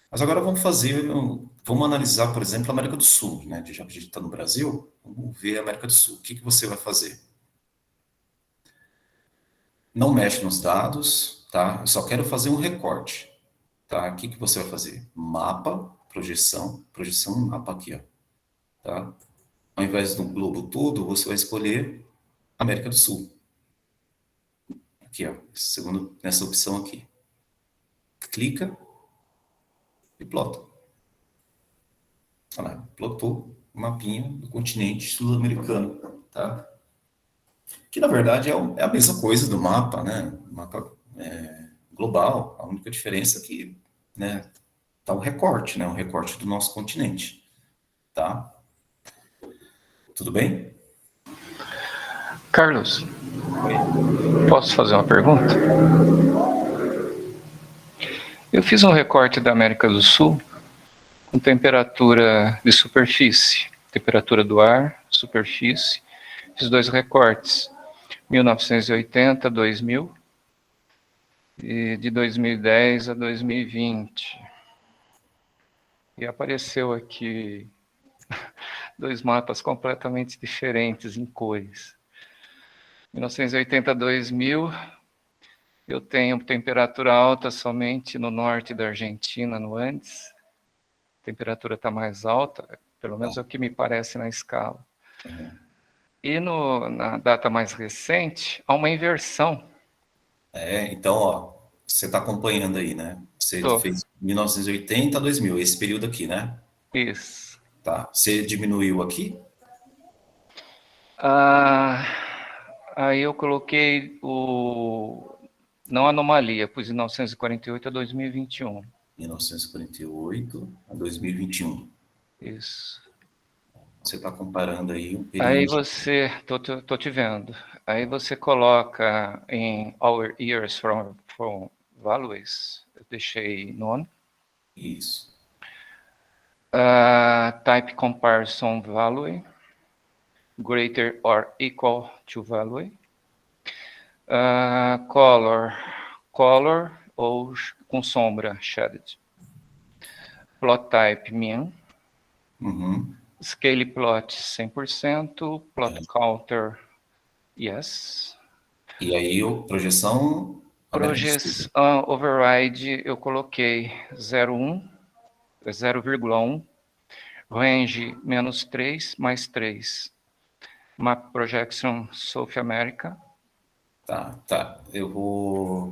Mas agora vamos analisar, por exemplo, a América do Sul, né? Já que a gente está no Brasil, vamos ver a América do Sul. O que você vai fazer? Não mexe nos dados, tá? Eu só quero fazer um recorte, tá? O que você vai fazer? Mapa, projeção e mapa aqui, ó, tá? Ao invés do globo todo, você vai escolher América do Sul. Aqui, ó, nessa opção aqui. Clica e plota. Olha lá, plotou o mapinha do continente sul-americano, tá? Que, na verdade, é a mesma coisa do mapa, né? O mapa global. A única diferença é que, né, tá o recorte, né? O recorte do nosso continente, tá? Tudo bem? Carlos, posso fazer uma pergunta? Eu fiz um recorte da América do Sul com temperatura de superfície, temperatura do ar, superfície. Fiz 2 recortes, 1980 a 2000 e de 2010 a 2020. E apareceu aqui 2 mapas completamente diferentes em cores. 1980 a 2000, eu tenho temperatura alta somente no norte da Argentina, no Andes. A temperatura está mais alta, pelo menos é o que me parece na escala. E na data mais recente, há uma inversão. Então, ó, você está acompanhando aí, né? Você Tô. fez 1980 a 2000, esse período aqui, né? Isso. Tá. Você diminuiu aqui? Aí eu coloquei não anomalia, pus de 1948 a 2021. 1948 a 2021. Isso. Você está comparando aí um período. Aí você, tô te vendo. Aí você coloca em our years from values, eu deixei none. Isso. Type comparison value, greater or equal to value. Color ou com sombra, shaded. Plot type min. Scale plot 100%, plot counter yes. E aí, projeção... Override eu coloquei 0,1, range -3 mais 3. Map projection South America. Tá.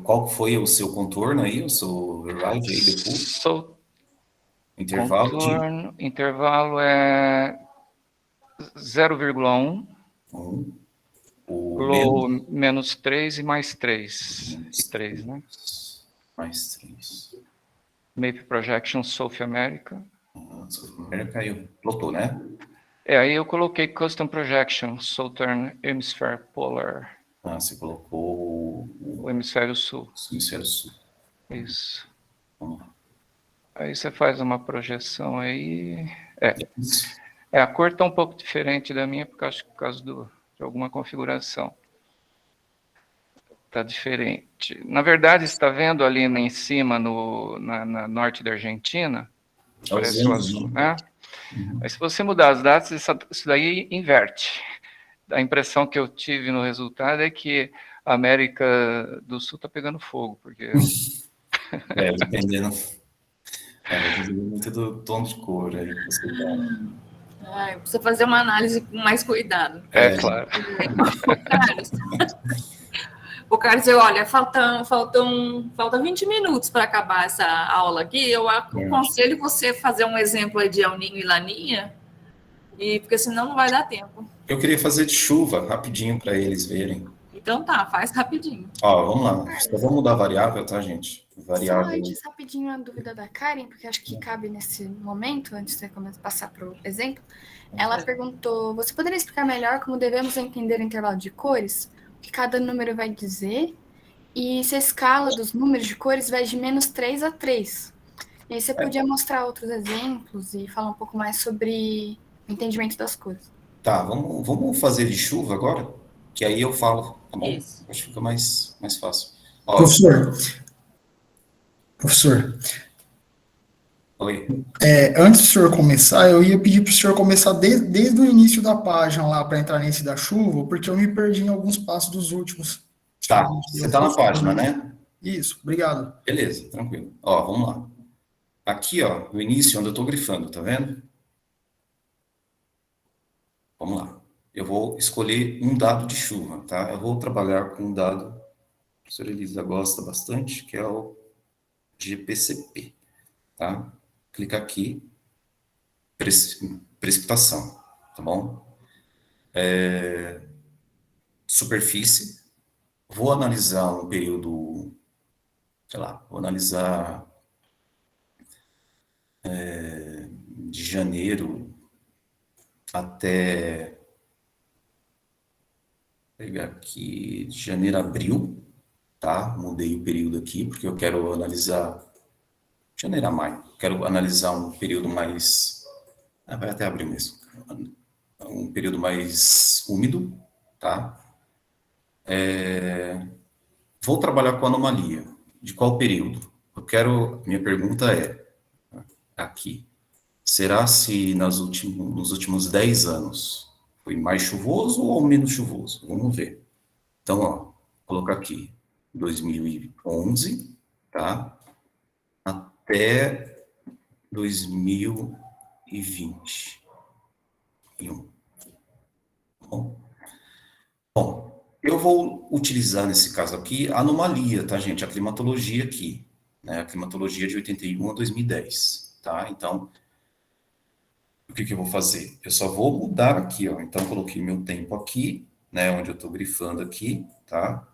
Qual foi o seu contorno aí, o seu override aí depois? Intervalo Intervalo é 0,1. Glow -3 e mais 3. E 3, né? Mais 3. Map projection South America. South America e plotou, né? Aí eu coloquei Custom Projection, Southern Hemisphere Polar, Ah, você colocou o hemisfério sul. o hemisfério sul. Isso. Vamos lá. Aí você faz uma projeção aí. Isso. A cor está um pouco diferente da minha, porque acho que por causa de alguma configuração. Está diferente. Na verdade, você está vendo ali em cima, na norte da Argentina? É os Parece o anos, azul, né? né? Mas se você mudar as datas, isso daí inverte. A impressão que eu tive no resultado é que a América do Sul está pegando fogo, porque Dependendo. Vai depender muito do tom de cor aí que você dá. Precisa fazer uma análise com mais cuidado. claro. O Carlos, olha, falta 20 minutos para acabar essa aula aqui. Eu aconselho você fazer um exemplo aí de El Niño e Laninha, porque senão não vai dar tempo. Eu queria fazer de chuva, rapidinho, para eles verem. Então tá, faz rapidinho. Ó, vamos lá. Só vamos mudar a variável, tá, gente? Só Variável. antes, rapidinho, a dúvida da Karen, porque acho que cabe nesse momento, antes de você passar para o exemplo. Ela perguntou, você poderia explicar melhor como devemos entender o intervalo de cores? O que cada número vai dizer? E se a escala dos números de cores vai de -3 a 3? E aí você podia mostrar outros exemplos e falar um pouco mais sobre o entendimento das cores. Tá, vamos fazer de chuva agora? Que aí eu falo, tá bom? Isso. Acho que fica mais fácil. Ó, Professor, oi. antes do senhor começar, eu ia pedir para o senhor começar desde o início da página lá para entrar nesse da chuva, porque eu me perdi em alguns passos dos últimos. Tá, você tá na página, né? Isso, obrigado. Beleza, tranquilo. Ó, vamos lá. Aqui, ó, no início, onde eu tô grifando, tá vendo? Vamos lá. Eu vou escolher um dado de chuva, tá? Eu vou trabalhar com um dado que a professora Elisa gosta bastante, que é o GPCP, tá? Clica aqui, precipitação, tá bom? Superfície. Vou analisar um período, sei lá, vou analisar de janeiro até, pegar aqui, de janeiro a abril, tá? Mudei o período aqui, porque eu quero analisar, janeiro a maio, quero analisar um período mais, vai até abril mesmo, um período mais úmido, tá? Vou trabalhar com anomalia. De qual período? Minha pergunta é, aqui, será se nos últimos 10 anos foi mais chuvoso ou menos chuvoso? Vamos ver. Então, ó, vou colocar aqui 2011, tá? Até 2021. Bom, eu vou utilizar nesse caso aqui a anomalia, tá, gente? A climatologia aqui, né? A climatologia de 81 a 2010, tá? Então, o que eu vou fazer? Eu só vou mudar aqui, ó. Então, coloquei meu tempo aqui, né? Onde eu estou grifando aqui, tá?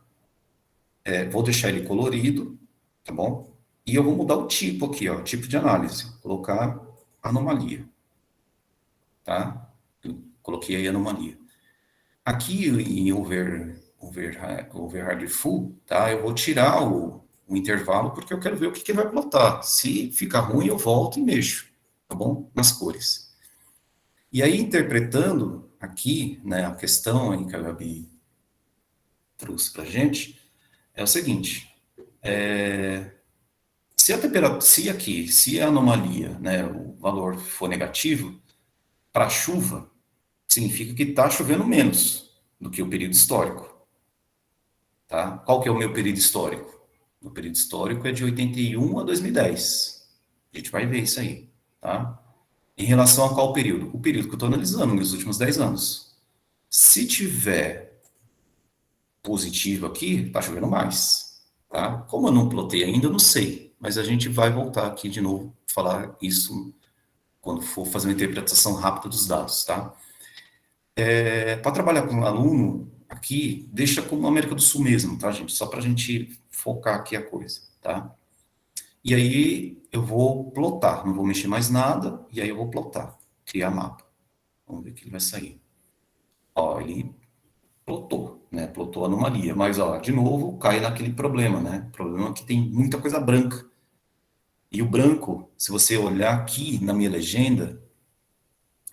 Vou deixar ele colorido, tá bom? E eu vou mudar o tipo aqui, ó. Tipo de análise. Colocar anomalia, tá? Eu coloquei aí anomalia. Aqui em override full, tá? Eu vou tirar o intervalo porque eu quero ver o que vai plotar. Se ficar ruim, eu volto e mexo, tá bom? Nas cores. E aí, interpretando aqui, né, a questão aí que a Gabi trouxe pra gente, é o seguinte, se a temperatura, se a anomalia, né, o valor for negativo, para chuva, significa que está chovendo menos do que o período histórico. Tá? Qual que é o meu período histórico? O período histórico é de 81 a 2010. A gente vai ver isso aí. Tá? Em relação a qual período? O período que eu estou analisando, nos últimos 10 anos. Se tiver positivo aqui, está chovendo mais. Tá? Como eu não plotei ainda, eu não sei. Mas a gente vai voltar aqui de novo, falar isso quando for fazer uma interpretação rápida dos dados. Tá? Para trabalhar com um aluno, aqui, deixa como América do Sul mesmo, tá, gente? Só para a gente focar aqui a coisa, tá? E aí, eu vou plotar, não vou mexer mais nada, e aí eu vou plotar, criar mapa, Vamos ver o que ele vai sair. Ó, ele plotou, né? Plotou a anomalia. Mas, ó, de novo, cai naquele problema, né? O problema é que tem muita coisa branca. E o branco, se você olhar aqui na minha legenda,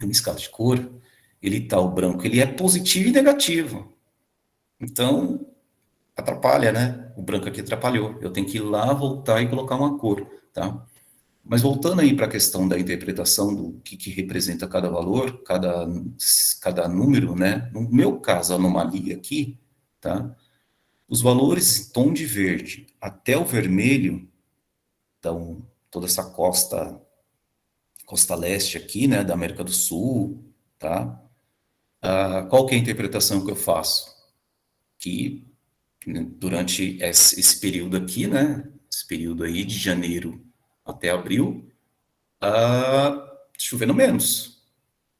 na escala de cor, ele tá, o branco, ele é positivo e negativo. Então, atrapalha, né? O branco aqui atrapalhou. Eu tenho que ir lá, voltar e colocar uma cor, tá? Mas voltando aí para a questão da interpretação do que representa cada valor, cada número, né? No meu caso, a anomalia aqui, tá? Os valores tom de verde até o vermelho, então, toda essa costa leste aqui, né, da América do Sul, tá? Qual que é a interpretação que eu faço? Que durante esse período aqui, né, esse período aí de janeiro até abril, chovendo menos,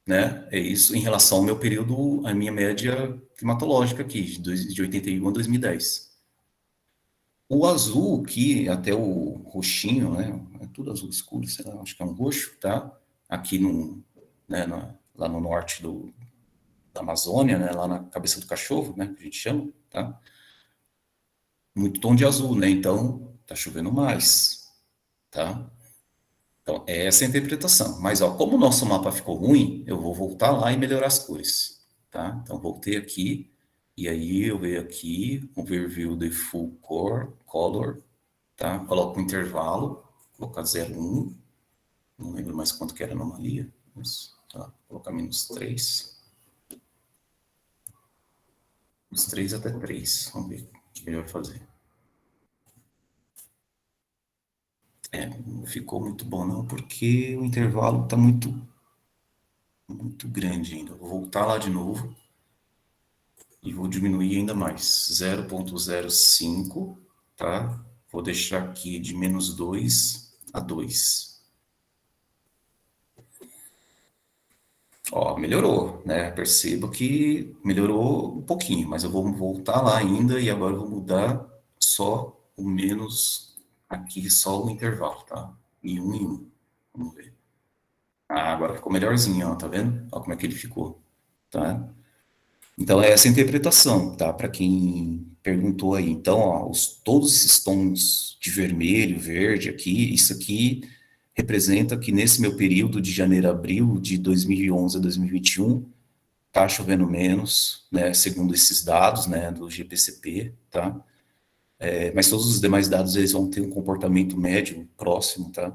né? É isso em relação ao meu período, a minha média climatológica aqui, de 81 a 2010. O azul aqui, até o roxinho, né? É tudo azul escuro, sei lá, acho que é um roxo, tá? Aqui né, lá no norte da Amazônia, né? Lá na cabeça do cachorro, né? Que a gente chama, tá? Muito tom de azul, né? Então, tá chovendo mais, tá? Então, é essa a interpretação. Mas, ó, como o nosso mapa ficou ruim, eu vou voltar lá e melhorar as cores, tá? Então, voltei aqui, e aí eu venho aqui, overview the full color, tá? Coloco o intervalo, vou colocar 0,1, não lembro mais quanto que era a anomalia, isso, tá? Vou colocar -3. -3 até 3, vamos ver o que melhor fazer. Não ficou muito bom não, porque o intervalo está muito grande ainda. Vou voltar lá de novo e vou diminuir ainda mais, 0,05, tá? Vou deixar aqui de -2 a 2. Ó, melhorou, né? Percebo que melhorou um pouquinho, mas eu vou voltar lá ainda e agora eu vou mudar só o menos aqui, só o intervalo, tá? E um em um. Vamos ver. Agora ficou melhorzinho, ó, tá vendo? Ó como é que ele ficou, tá? Então, é essa a interpretação, tá? Para quem perguntou aí. Então, ó, todos esses tons de vermelho, verde aqui, isso aqui representa que nesse meu período de janeiro a abril, de 2011 a 2021, tá chovendo menos, né? Segundo esses dados, né, do GPCP, tá? Mas todos os demais dados, eles vão ter um comportamento médio próximo, tá?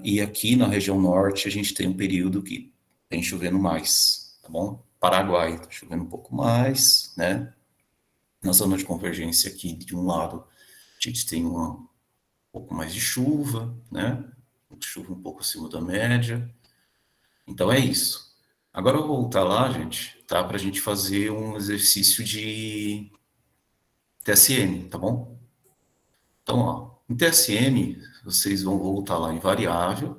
E aqui na região norte, a gente tem um período que tem chovendo mais, tá bom? Paraguai está chovendo um pouco mais, né? Na zona de convergência aqui, de um lado, a gente tem um pouco mais de chuva, né? Chuva um pouco acima da média. Então é isso. Agora eu vou voltar lá, gente, tá? Para a gente fazer um exercício de TSN, tá bom? Então, ó, em TSN, vocês vão voltar lá em variável,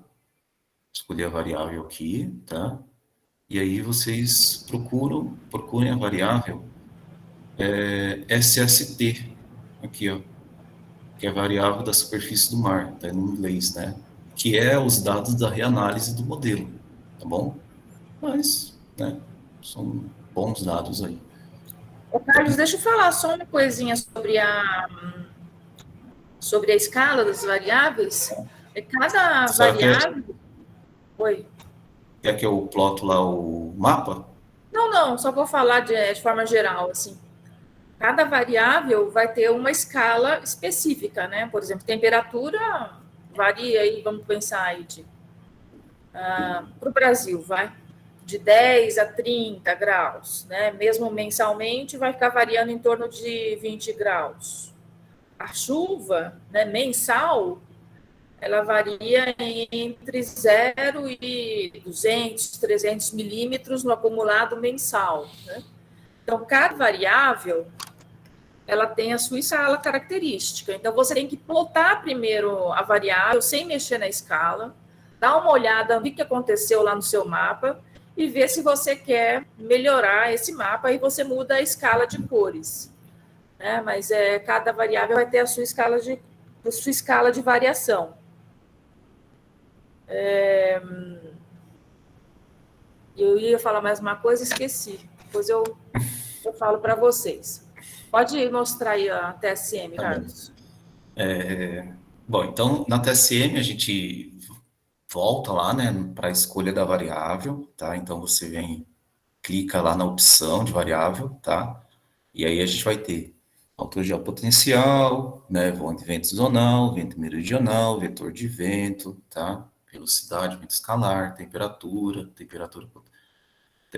escolher a variável aqui, tá? E aí vocês procurem a variável SST, aqui, ó, que é a variável da superfície do mar, tá em inglês, né? Que é os dados da reanálise do modelo, tá bom? Mas, né, são bons dados aí. Ô, Carlos, deixa eu falar só uma coisinha sobre a escala das variáveis. Cada variável... Oi. Quer que eu ploto lá o mapa? Não, só vou falar de forma geral, assim. Cada variável vai ter uma escala específica, né? Por exemplo, temperatura varia aí, vamos pensar aí para o Brasil, vai de 10 a 30 graus, né? Mesmo mensalmente vai ficar variando em torno de 20 graus. A chuva, né, mensal, ela varia entre 0 e 200, 300 milímetros no acumulado mensal, né? Então, cada variável, ela tem a sua escala característica. Então, você tem que plotar primeiro a variável, sem mexer na escala, dar uma olhada no que aconteceu lá no seu mapa e ver se você quer melhorar esse mapa, aí você muda a escala de cores, né? Mas cada variável vai ter a sua escala de variação. 。Eu ia falar mais uma coisa, esqueci. Depois eu falo para vocês. Pode mostrar aí a TSM, Tá bom. Carlos. Bom, então na TSM a gente volta lá, né, para a escolha da variável, tá? Então você vem, clica lá na opção de variável, tá? E aí a gente vai ter altura geopotencial, né, vento zonal, vento meridional, vetor de vento, tá? Velocidade, vento escalar, temperatura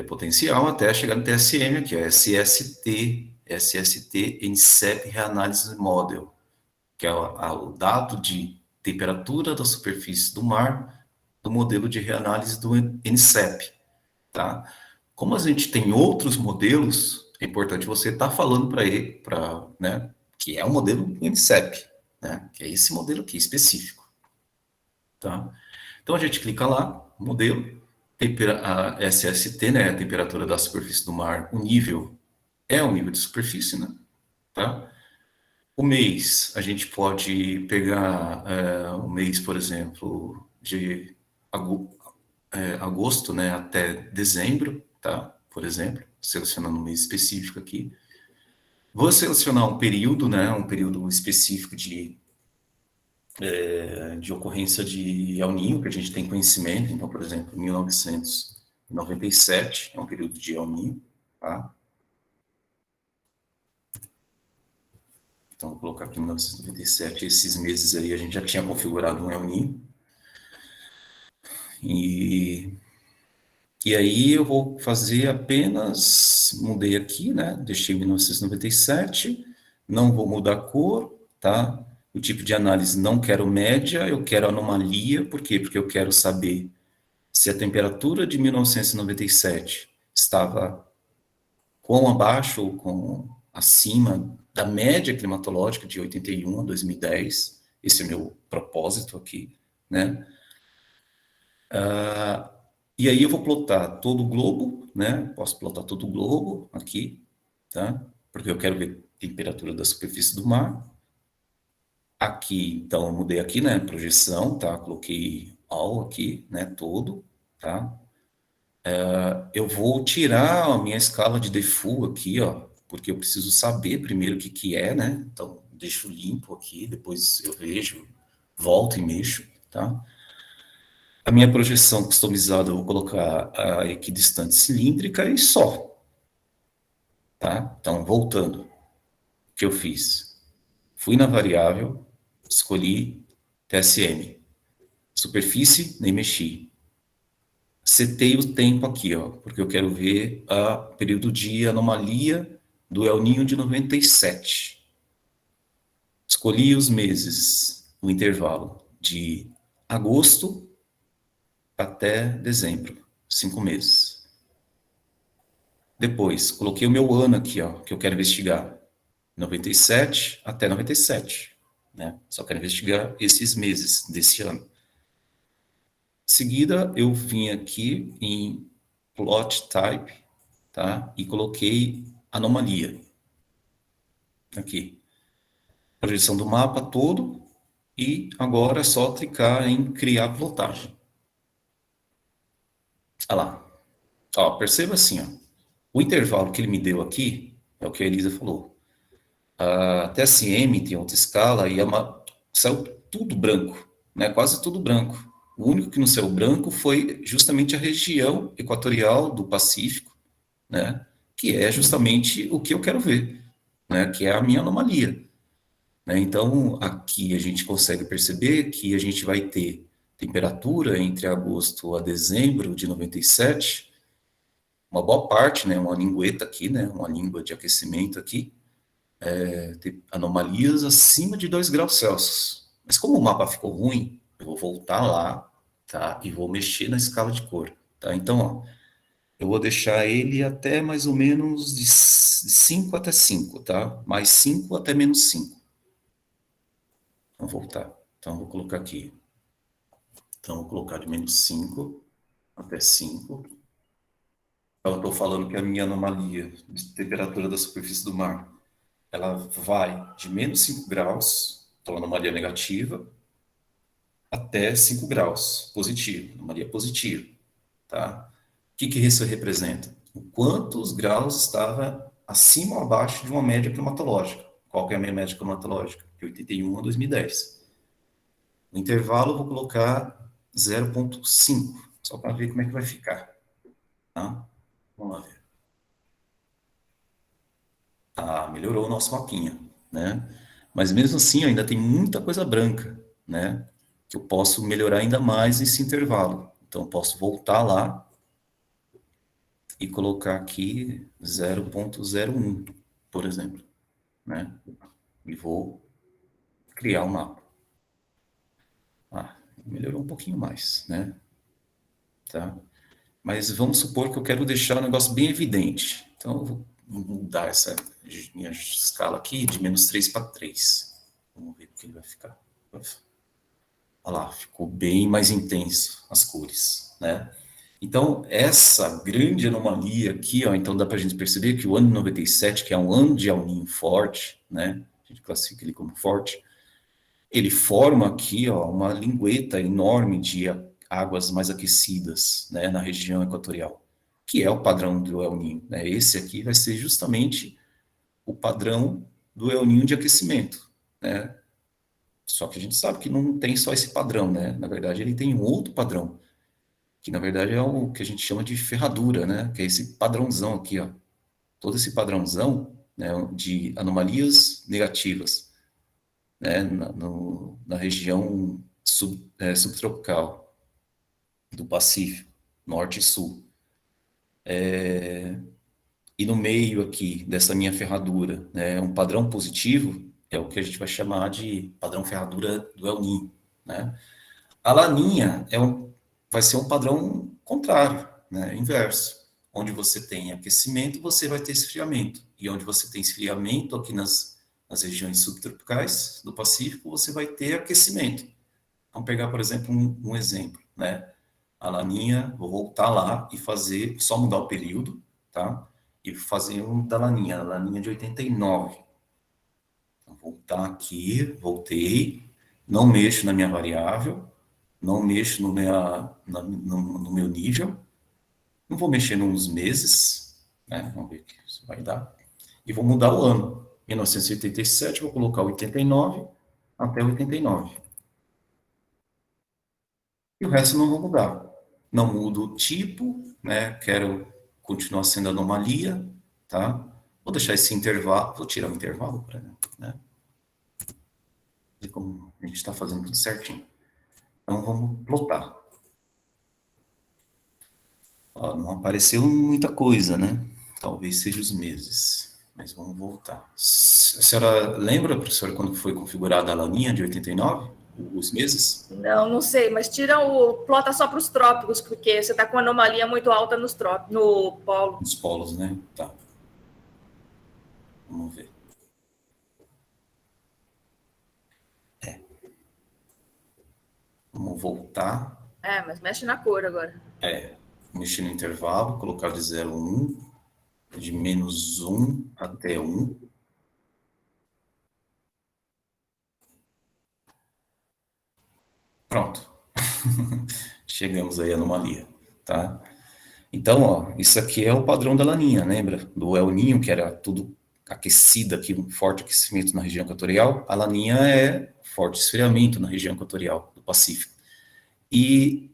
potencial, até chegar no TSM aqui, ó, SST, INSEP Reanalysis Model, que é o dado de temperatura da superfície do mar do modelo de reanálise do INSEP, tá? Como a gente tem outros modelos, é importante você estar falando para ele, né, que é o modelo do INSEP, né, que é esse modelo aqui específico, tá? Então a gente clica lá, modelo, a SST, né, a temperatura da superfície do mar, o nível é o nível de superfície, né, tá? O mês, a gente pode pegar o mês, por exemplo, de agosto, né, até dezembro, tá? Por exemplo, selecionando um mês específico aqui. Vou selecionar um período, né, um período específico de ocorrência de El Niño, que a gente tem conhecimento. Então, por exemplo, 1997 é um período de El Niño, tá? Então, vou colocar aqui 1997, esses meses aí a gente já tinha configurado um El Niño. E aí eu vou fazer apenas, mudei aqui, né? Deixei 1997, não vou mudar a cor, tá? O tipo de análise não quero média, eu quero anomalia, por quê? Porque eu quero saber se a temperatura de 1997 estava com abaixo ou com acima da média climatológica de 81 a 2010, esse é o meu propósito aqui, né? E aí eu vou plotar todo o globo, né? Posso plotar todo o globo aqui, tá? Porque eu quero ver a temperatura da superfície do mar. Aqui, então, eu mudei aqui, né? Projeção, tá? Coloquei all aqui, né? Todo, tá? Eu vou tirar a minha escala de default aqui, ó, porque eu preciso saber primeiro o que que é, né? Então, deixo limpo aqui, depois eu vejo, volto e mexo, tá? A minha projeção customizada, eu vou colocar a equidistante cilíndrica e só. Tá? Então, voltando, o que eu fiz? Fui na variável, escolhi TSM. Superfície, nem mexi. Setei o tempo aqui, ó, porque eu quero ver o período de anomalia do El Niño de 97. Escolhi os meses, o intervalo de agosto até dezembro, 5 meses. Depois, coloquei o meu ano aqui, ó, que eu quero investigar. 97 até 97, né? Só quero investigar esses meses desse ano. Em seguida, eu vim aqui em Plot Type, tá? E coloquei anomalia. Aqui. Projeção do mapa todo. E agora é só clicar em criar plotagem. Olha lá. Ó, perceba assim, ó. O intervalo que ele me deu aqui é o que a Elisa falou. A TSM tem outra escala e saiu tudo branco, né? Quase tudo branco. O único que não saiu branco foi justamente a região equatorial do Pacífico, né? Que é justamente o que eu quero ver, né? Que é a minha anomalia. Né? Então, aqui a gente consegue perceber que a gente vai ter temperatura entre agosto a dezembro de 97, uma boa parte, né? Uma lingueta aqui, né? Uma língua de aquecimento aqui, tem anomalias acima de 2 graus Celsius. Mas como o mapa ficou ruim, eu vou voltar lá, tá? E vou mexer na escala de cor, tá? Então, ó, eu vou deixar ele até mais ou menos de 5 até 5, tá? Mais 5 até menos 5. Vamos voltar. Então, vou colocar aqui. Então, vou colocar de menos 5 até 5. Então, eu estou falando que a minha anomalia de temperatura da superfície do mar, ela vai de menos 5 graus, então anomalia negativa, até 5 graus, positivo, anomalia positiva, tá? que isso representa? O quanto os graus estava acima ou abaixo de uma média climatológica. Qual que é a minha média climatológica? De 81 a 2010. No intervalo, eu vou colocar 0,5, só para ver como é que vai ficar. Tá? Vamos lá ver. Ah, melhorou o nosso mapinha, né? Mas mesmo assim, ainda tem muita coisa branca, né? Que eu posso melhorar ainda mais esse intervalo. Então, eu posso voltar lá e colocar aqui 0,01, por exemplo, né? E vou criar um mapa. Ah, melhorou um pouquinho mais, né? Tá? Mas vamos supor que eu quero deixar o negócio bem evidente. Então, eu vou mudar essa minha escala aqui de -3 para 3. Vamos ver o que ele vai ficar. Olha lá, ficou bem mais intenso as cores, né? Então, essa grande anomalia aqui, ó, então dá para a gente perceber que o ano 97, que é um ano de El Niño forte, né? A gente classifica ele como forte. Ele forma aqui, ó, uma lingueta enorme de águas mais aquecidas, né, na região equatorial, que é o padrão do El Niño, né? Esse aqui vai ser justamente o padrão do El Niño de aquecimento, né? Só que a gente sabe que não tem só esse padrão, né? Na verdade, ele tem um outro padrão, que na verdade é o que a gente chama de ferradura, né? Que é esse padrãozão aqui, ó. Todo esse padrãozão, né, de anomalias negativas, né, na região subtropical do Pacífico, norte e sul. E no meio aqui dessa minha ferradura, né, um padrão positivo é o que a gente vai chamar de padrão ferradura do El Niño, né? A Laninha vai ser um padrão contrário, né, inverso. Onde você tem aquecimento, você vai ter esfriamento. E onde você tem esfriamento aqui nas regiões subtropicais do Pacífico, você vai ter aquecimento. Vamos pegar, por exemplo, um exemplo, né? A Laninha, vou voltar lá e fazer, só mudar o período, tá? E fazer um da Laninha, a Laninha de 89. Então, voltar aqui, voltei, não mexo na minha variável, não mexo no meu nível, não vou mexer nos meses, né? Vamos ver o que isso vai dar. E vou mudar o ano. 1987, vou colocar 89 até 89. E o resto não vou mudar. Não mudo o tipo, né? Quero continuar sendo anomalia, tá? Vou deixar esse intervalo, vou tirar o intervalo para, né? Ver como a gente está fazendo tudo certinho. Então vamos plotar. Ó, não apareceu muita coisa, né? Talvez seja os meses, mas vamos voltar. A senhora lembra, professora, quando foi configurada a laninha de 89? Os meses? Não sei, mas plota só para os trópicos, porque você está com anomalia muito alta no polo. Nos polos, né? Tá. Vamos ver. Vamos voltar. Mas mexe na cor agora. Mexer no intervalo, colocar de 0,1, de -1 até 1. Pronto. Chegamos aí à anomalia, tá? Então, ó, isso aqui é o padrão da laninha, lembra? Do El Niño, que era tudo aquecido aqui, um forte aquecimento na região equatorial. A laninha é forte esfriamento na região equatorial do Pacífico. E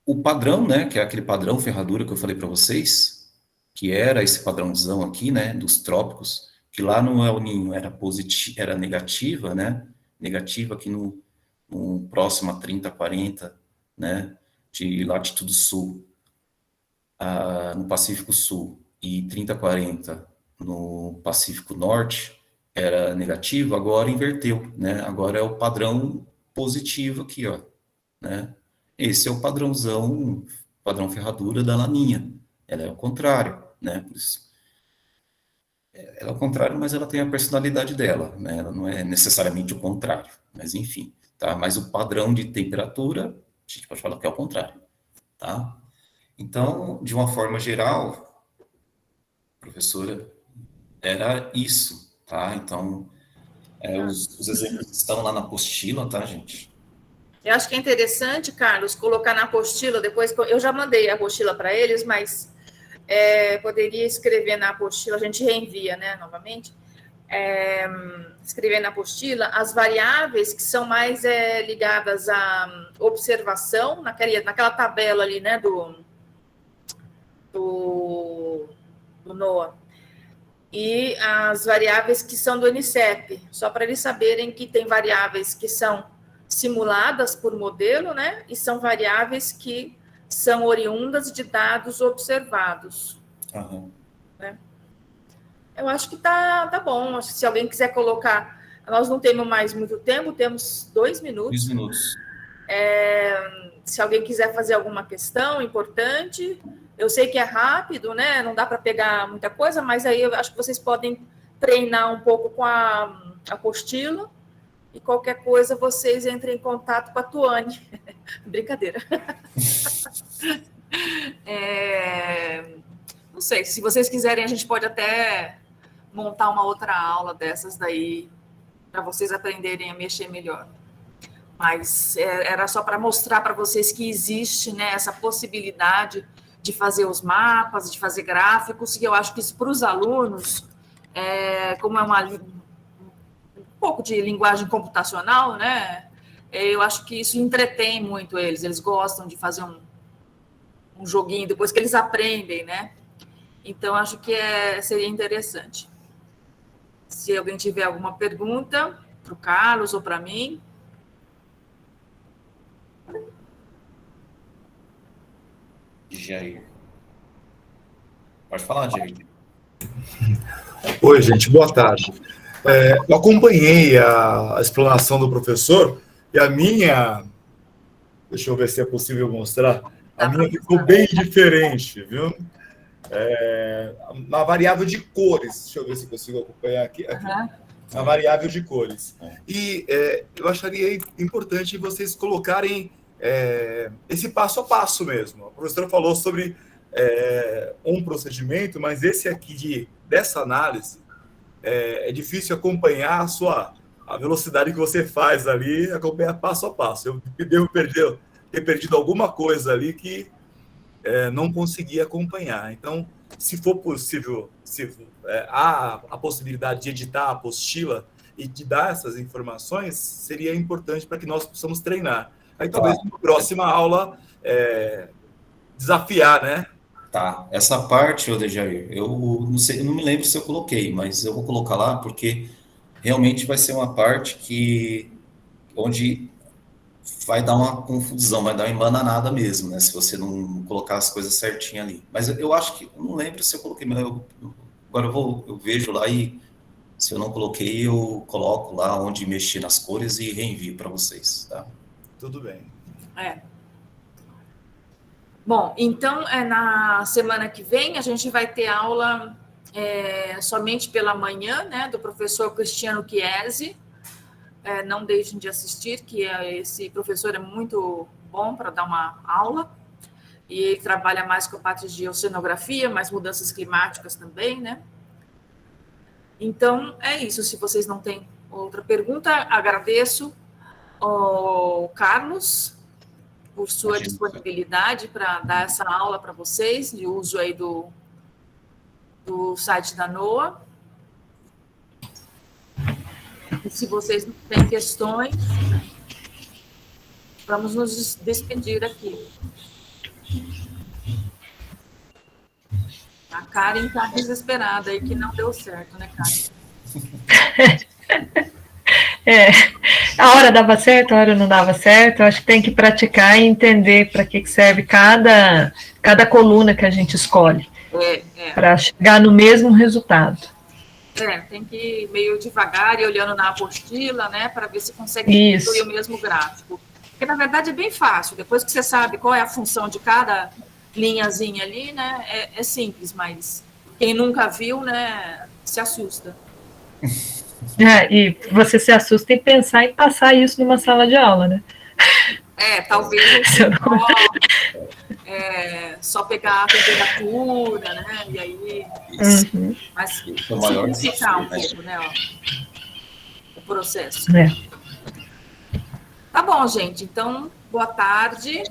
o padrão, né, que é aquele padrão ferradura que eu falei para vocês, que era esse padrãozão aqui, né, dos trópicos, que lá no El Niño era negativa, né, negativa aqui no próximo a 30, 40, né, de latitude sul, no Pacífico Sul, e 30, 40 no Pacífico Norte, era negativo, agora inverteu, né, agora é o padrão positivo aqui, ó, né. Esse é o padrãozão, padrão ferradura da laninha. Ela é o contrário, né? Por isso, ela é o contrário, mas ela tem a personalidade dela, né? Ela não é necessariamente o contrário, mas enfim, tá? Mas o padrão de temperatura, a gente pode falar que é o contrário, tá? Então, de uma forma geral, professora, era isso, tá? Então, os exemplos estão lá na apostila, tá, gente? Eu acho que é interessante, Carlos, colocar na apostila, depois, eu já mandei a apostila para eles, mas poderia escrever na apostila, a gente reenvia, né, novamente, escrever na apostila as variáveis que são mais ligadas à observação, naquela tabela ali, né, do NOAA, e as variáveis que são do NICEP, só para eles saberem que tem variáveis que são simuladas por modelo, né, e são variáveis que são oriundas de dados observados. Aham. Né? Eu acho que tá bom. Acho que se alguém quiser colocar, nós não temos mais muito tempo, temos 2 minutos. 2 minutos. Se alguém quiser fazer alguma questão importante, eu sei que é rápido, né? Não dá para pegar muita coisa, mas aí eu acho que vocês podem treinar um pouco com a apostila e qualquer coisa vocês entrem em contato com a Tuane. Brincadeira. Não sei, se vocês quiserem, a gente pode até montar uma outra aula dessas daí para vocês aprenderem a mexer melhor. Mas era só para mostrar para vocês que existe, né, essa possibilidade de fazer os mapas, de fazer gráficos, e eu acho que isso para os alunos, como é um pouco de linguagem computacional, né, eu acho que isso entretém muito eles gostam de fazer um joguinho depois que eles aprendem, né? Então, acho que seria interessante. Se alguém tiver alguma pergunta para o Carlos ou para mim. Jair. Pode falar, Jair. Oi, gente, boa tarde. Eu acompanhei a explanação do professor e a minha... Deixa eu ver se é possível mostrar. A minha ficou bem diferente, viu? Na variável de cores. Deixa eu ver se consigo acompanhar aqui. Na variável de cores. E eu acharia importante vocês colocarem esse passo a passo mesmo. A professora falou sobre um procedimento, mas esse aqui dessa análise é difícil acompanhar a velocidade que você faz ali, acompanhar passo a passo. Eu devo ter perdido alguma coisa ali que não consegui acompanhar. Então, se for possível, há a possibilidade de editar a apostila e de dar essas informações, seria importante para que nós possamos treinar. Aí talvez na próxima aula desafiar, né? Tá, essa parte, Jair, eu não sei, eu não me lembro se eu coloquei, mas eu vou colocar lá porque realmente vai ser uma parte onde vai dar uma confusão, vai dar uma embananada mesmo, né? Se você não colocar as coisas certinho ali. Mas eu acho que, eu não lembro se eu coloquei, mas agora eu vejo lá e se eu não coloquei, eu coloco lá onde mexer nas cores e reenvio para vocês, tá? Tudo bem. Bom, então, na semana que vem, a gente vai ter aula somente pela manhã, né, do professor Cristiano Chiesi. Não deixem de assistir, que esse professor é muito bom para dar uma aula, e ele trabalha mais com a parte de oceanografia, mais mudanças climáticas também, né? Então, é isso. Se vocês não têm outra pergunta, agradeço ao Carlos por sua disponibilidade para dar essa aula para vocês, de uso aí do site da NOAA. E se vocês não têm questões, vamos nos despedir aqui. A Karen está desesperada aí, que não deu certo, né, Karen? A hora dava certo, a hora não dava certo. Eu acho que tem que praticar e entender para que serve cada coluna que a gente escolhe, para chegar no mesmo resultado. Tem que ir meio devagar e olhando na apostila, né, para ver se consegue incluir o mesmo gráfico. Porque, na verdade, é bem fácil. Depois que você sabe qual é a função de cada linhazinha ali, né, é simples, mas quem nunca viu, né, se assusta. E você se assusta em pensar em passar isso numa sala de aula, né? Talvez só pegar a temperatura, né? E aí. Mas simplificar um pouco, né? O processo. Tá bom, gente. Então, boa tarde.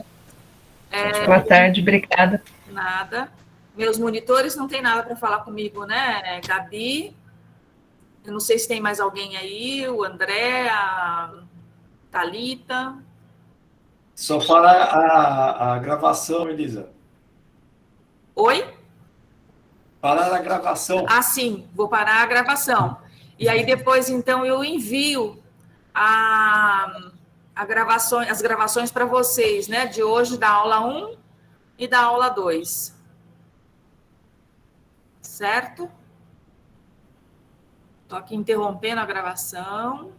Boa tarde, obrigada. Nada. Meus monitores não tem nada para falar comigo, né, Gabi? Eu não sei se tem mais alguém aí, o André, a Thalita. Só parar a gravação, Elisa. Oi? Parar a gravação. Ah, sim, vou parar a gravação. E aí depois, então, eu envio as gravações para vocês, né? De hoje, da aula 1 e da aula 2. Certo? Estou aqui interrompendo a gravação.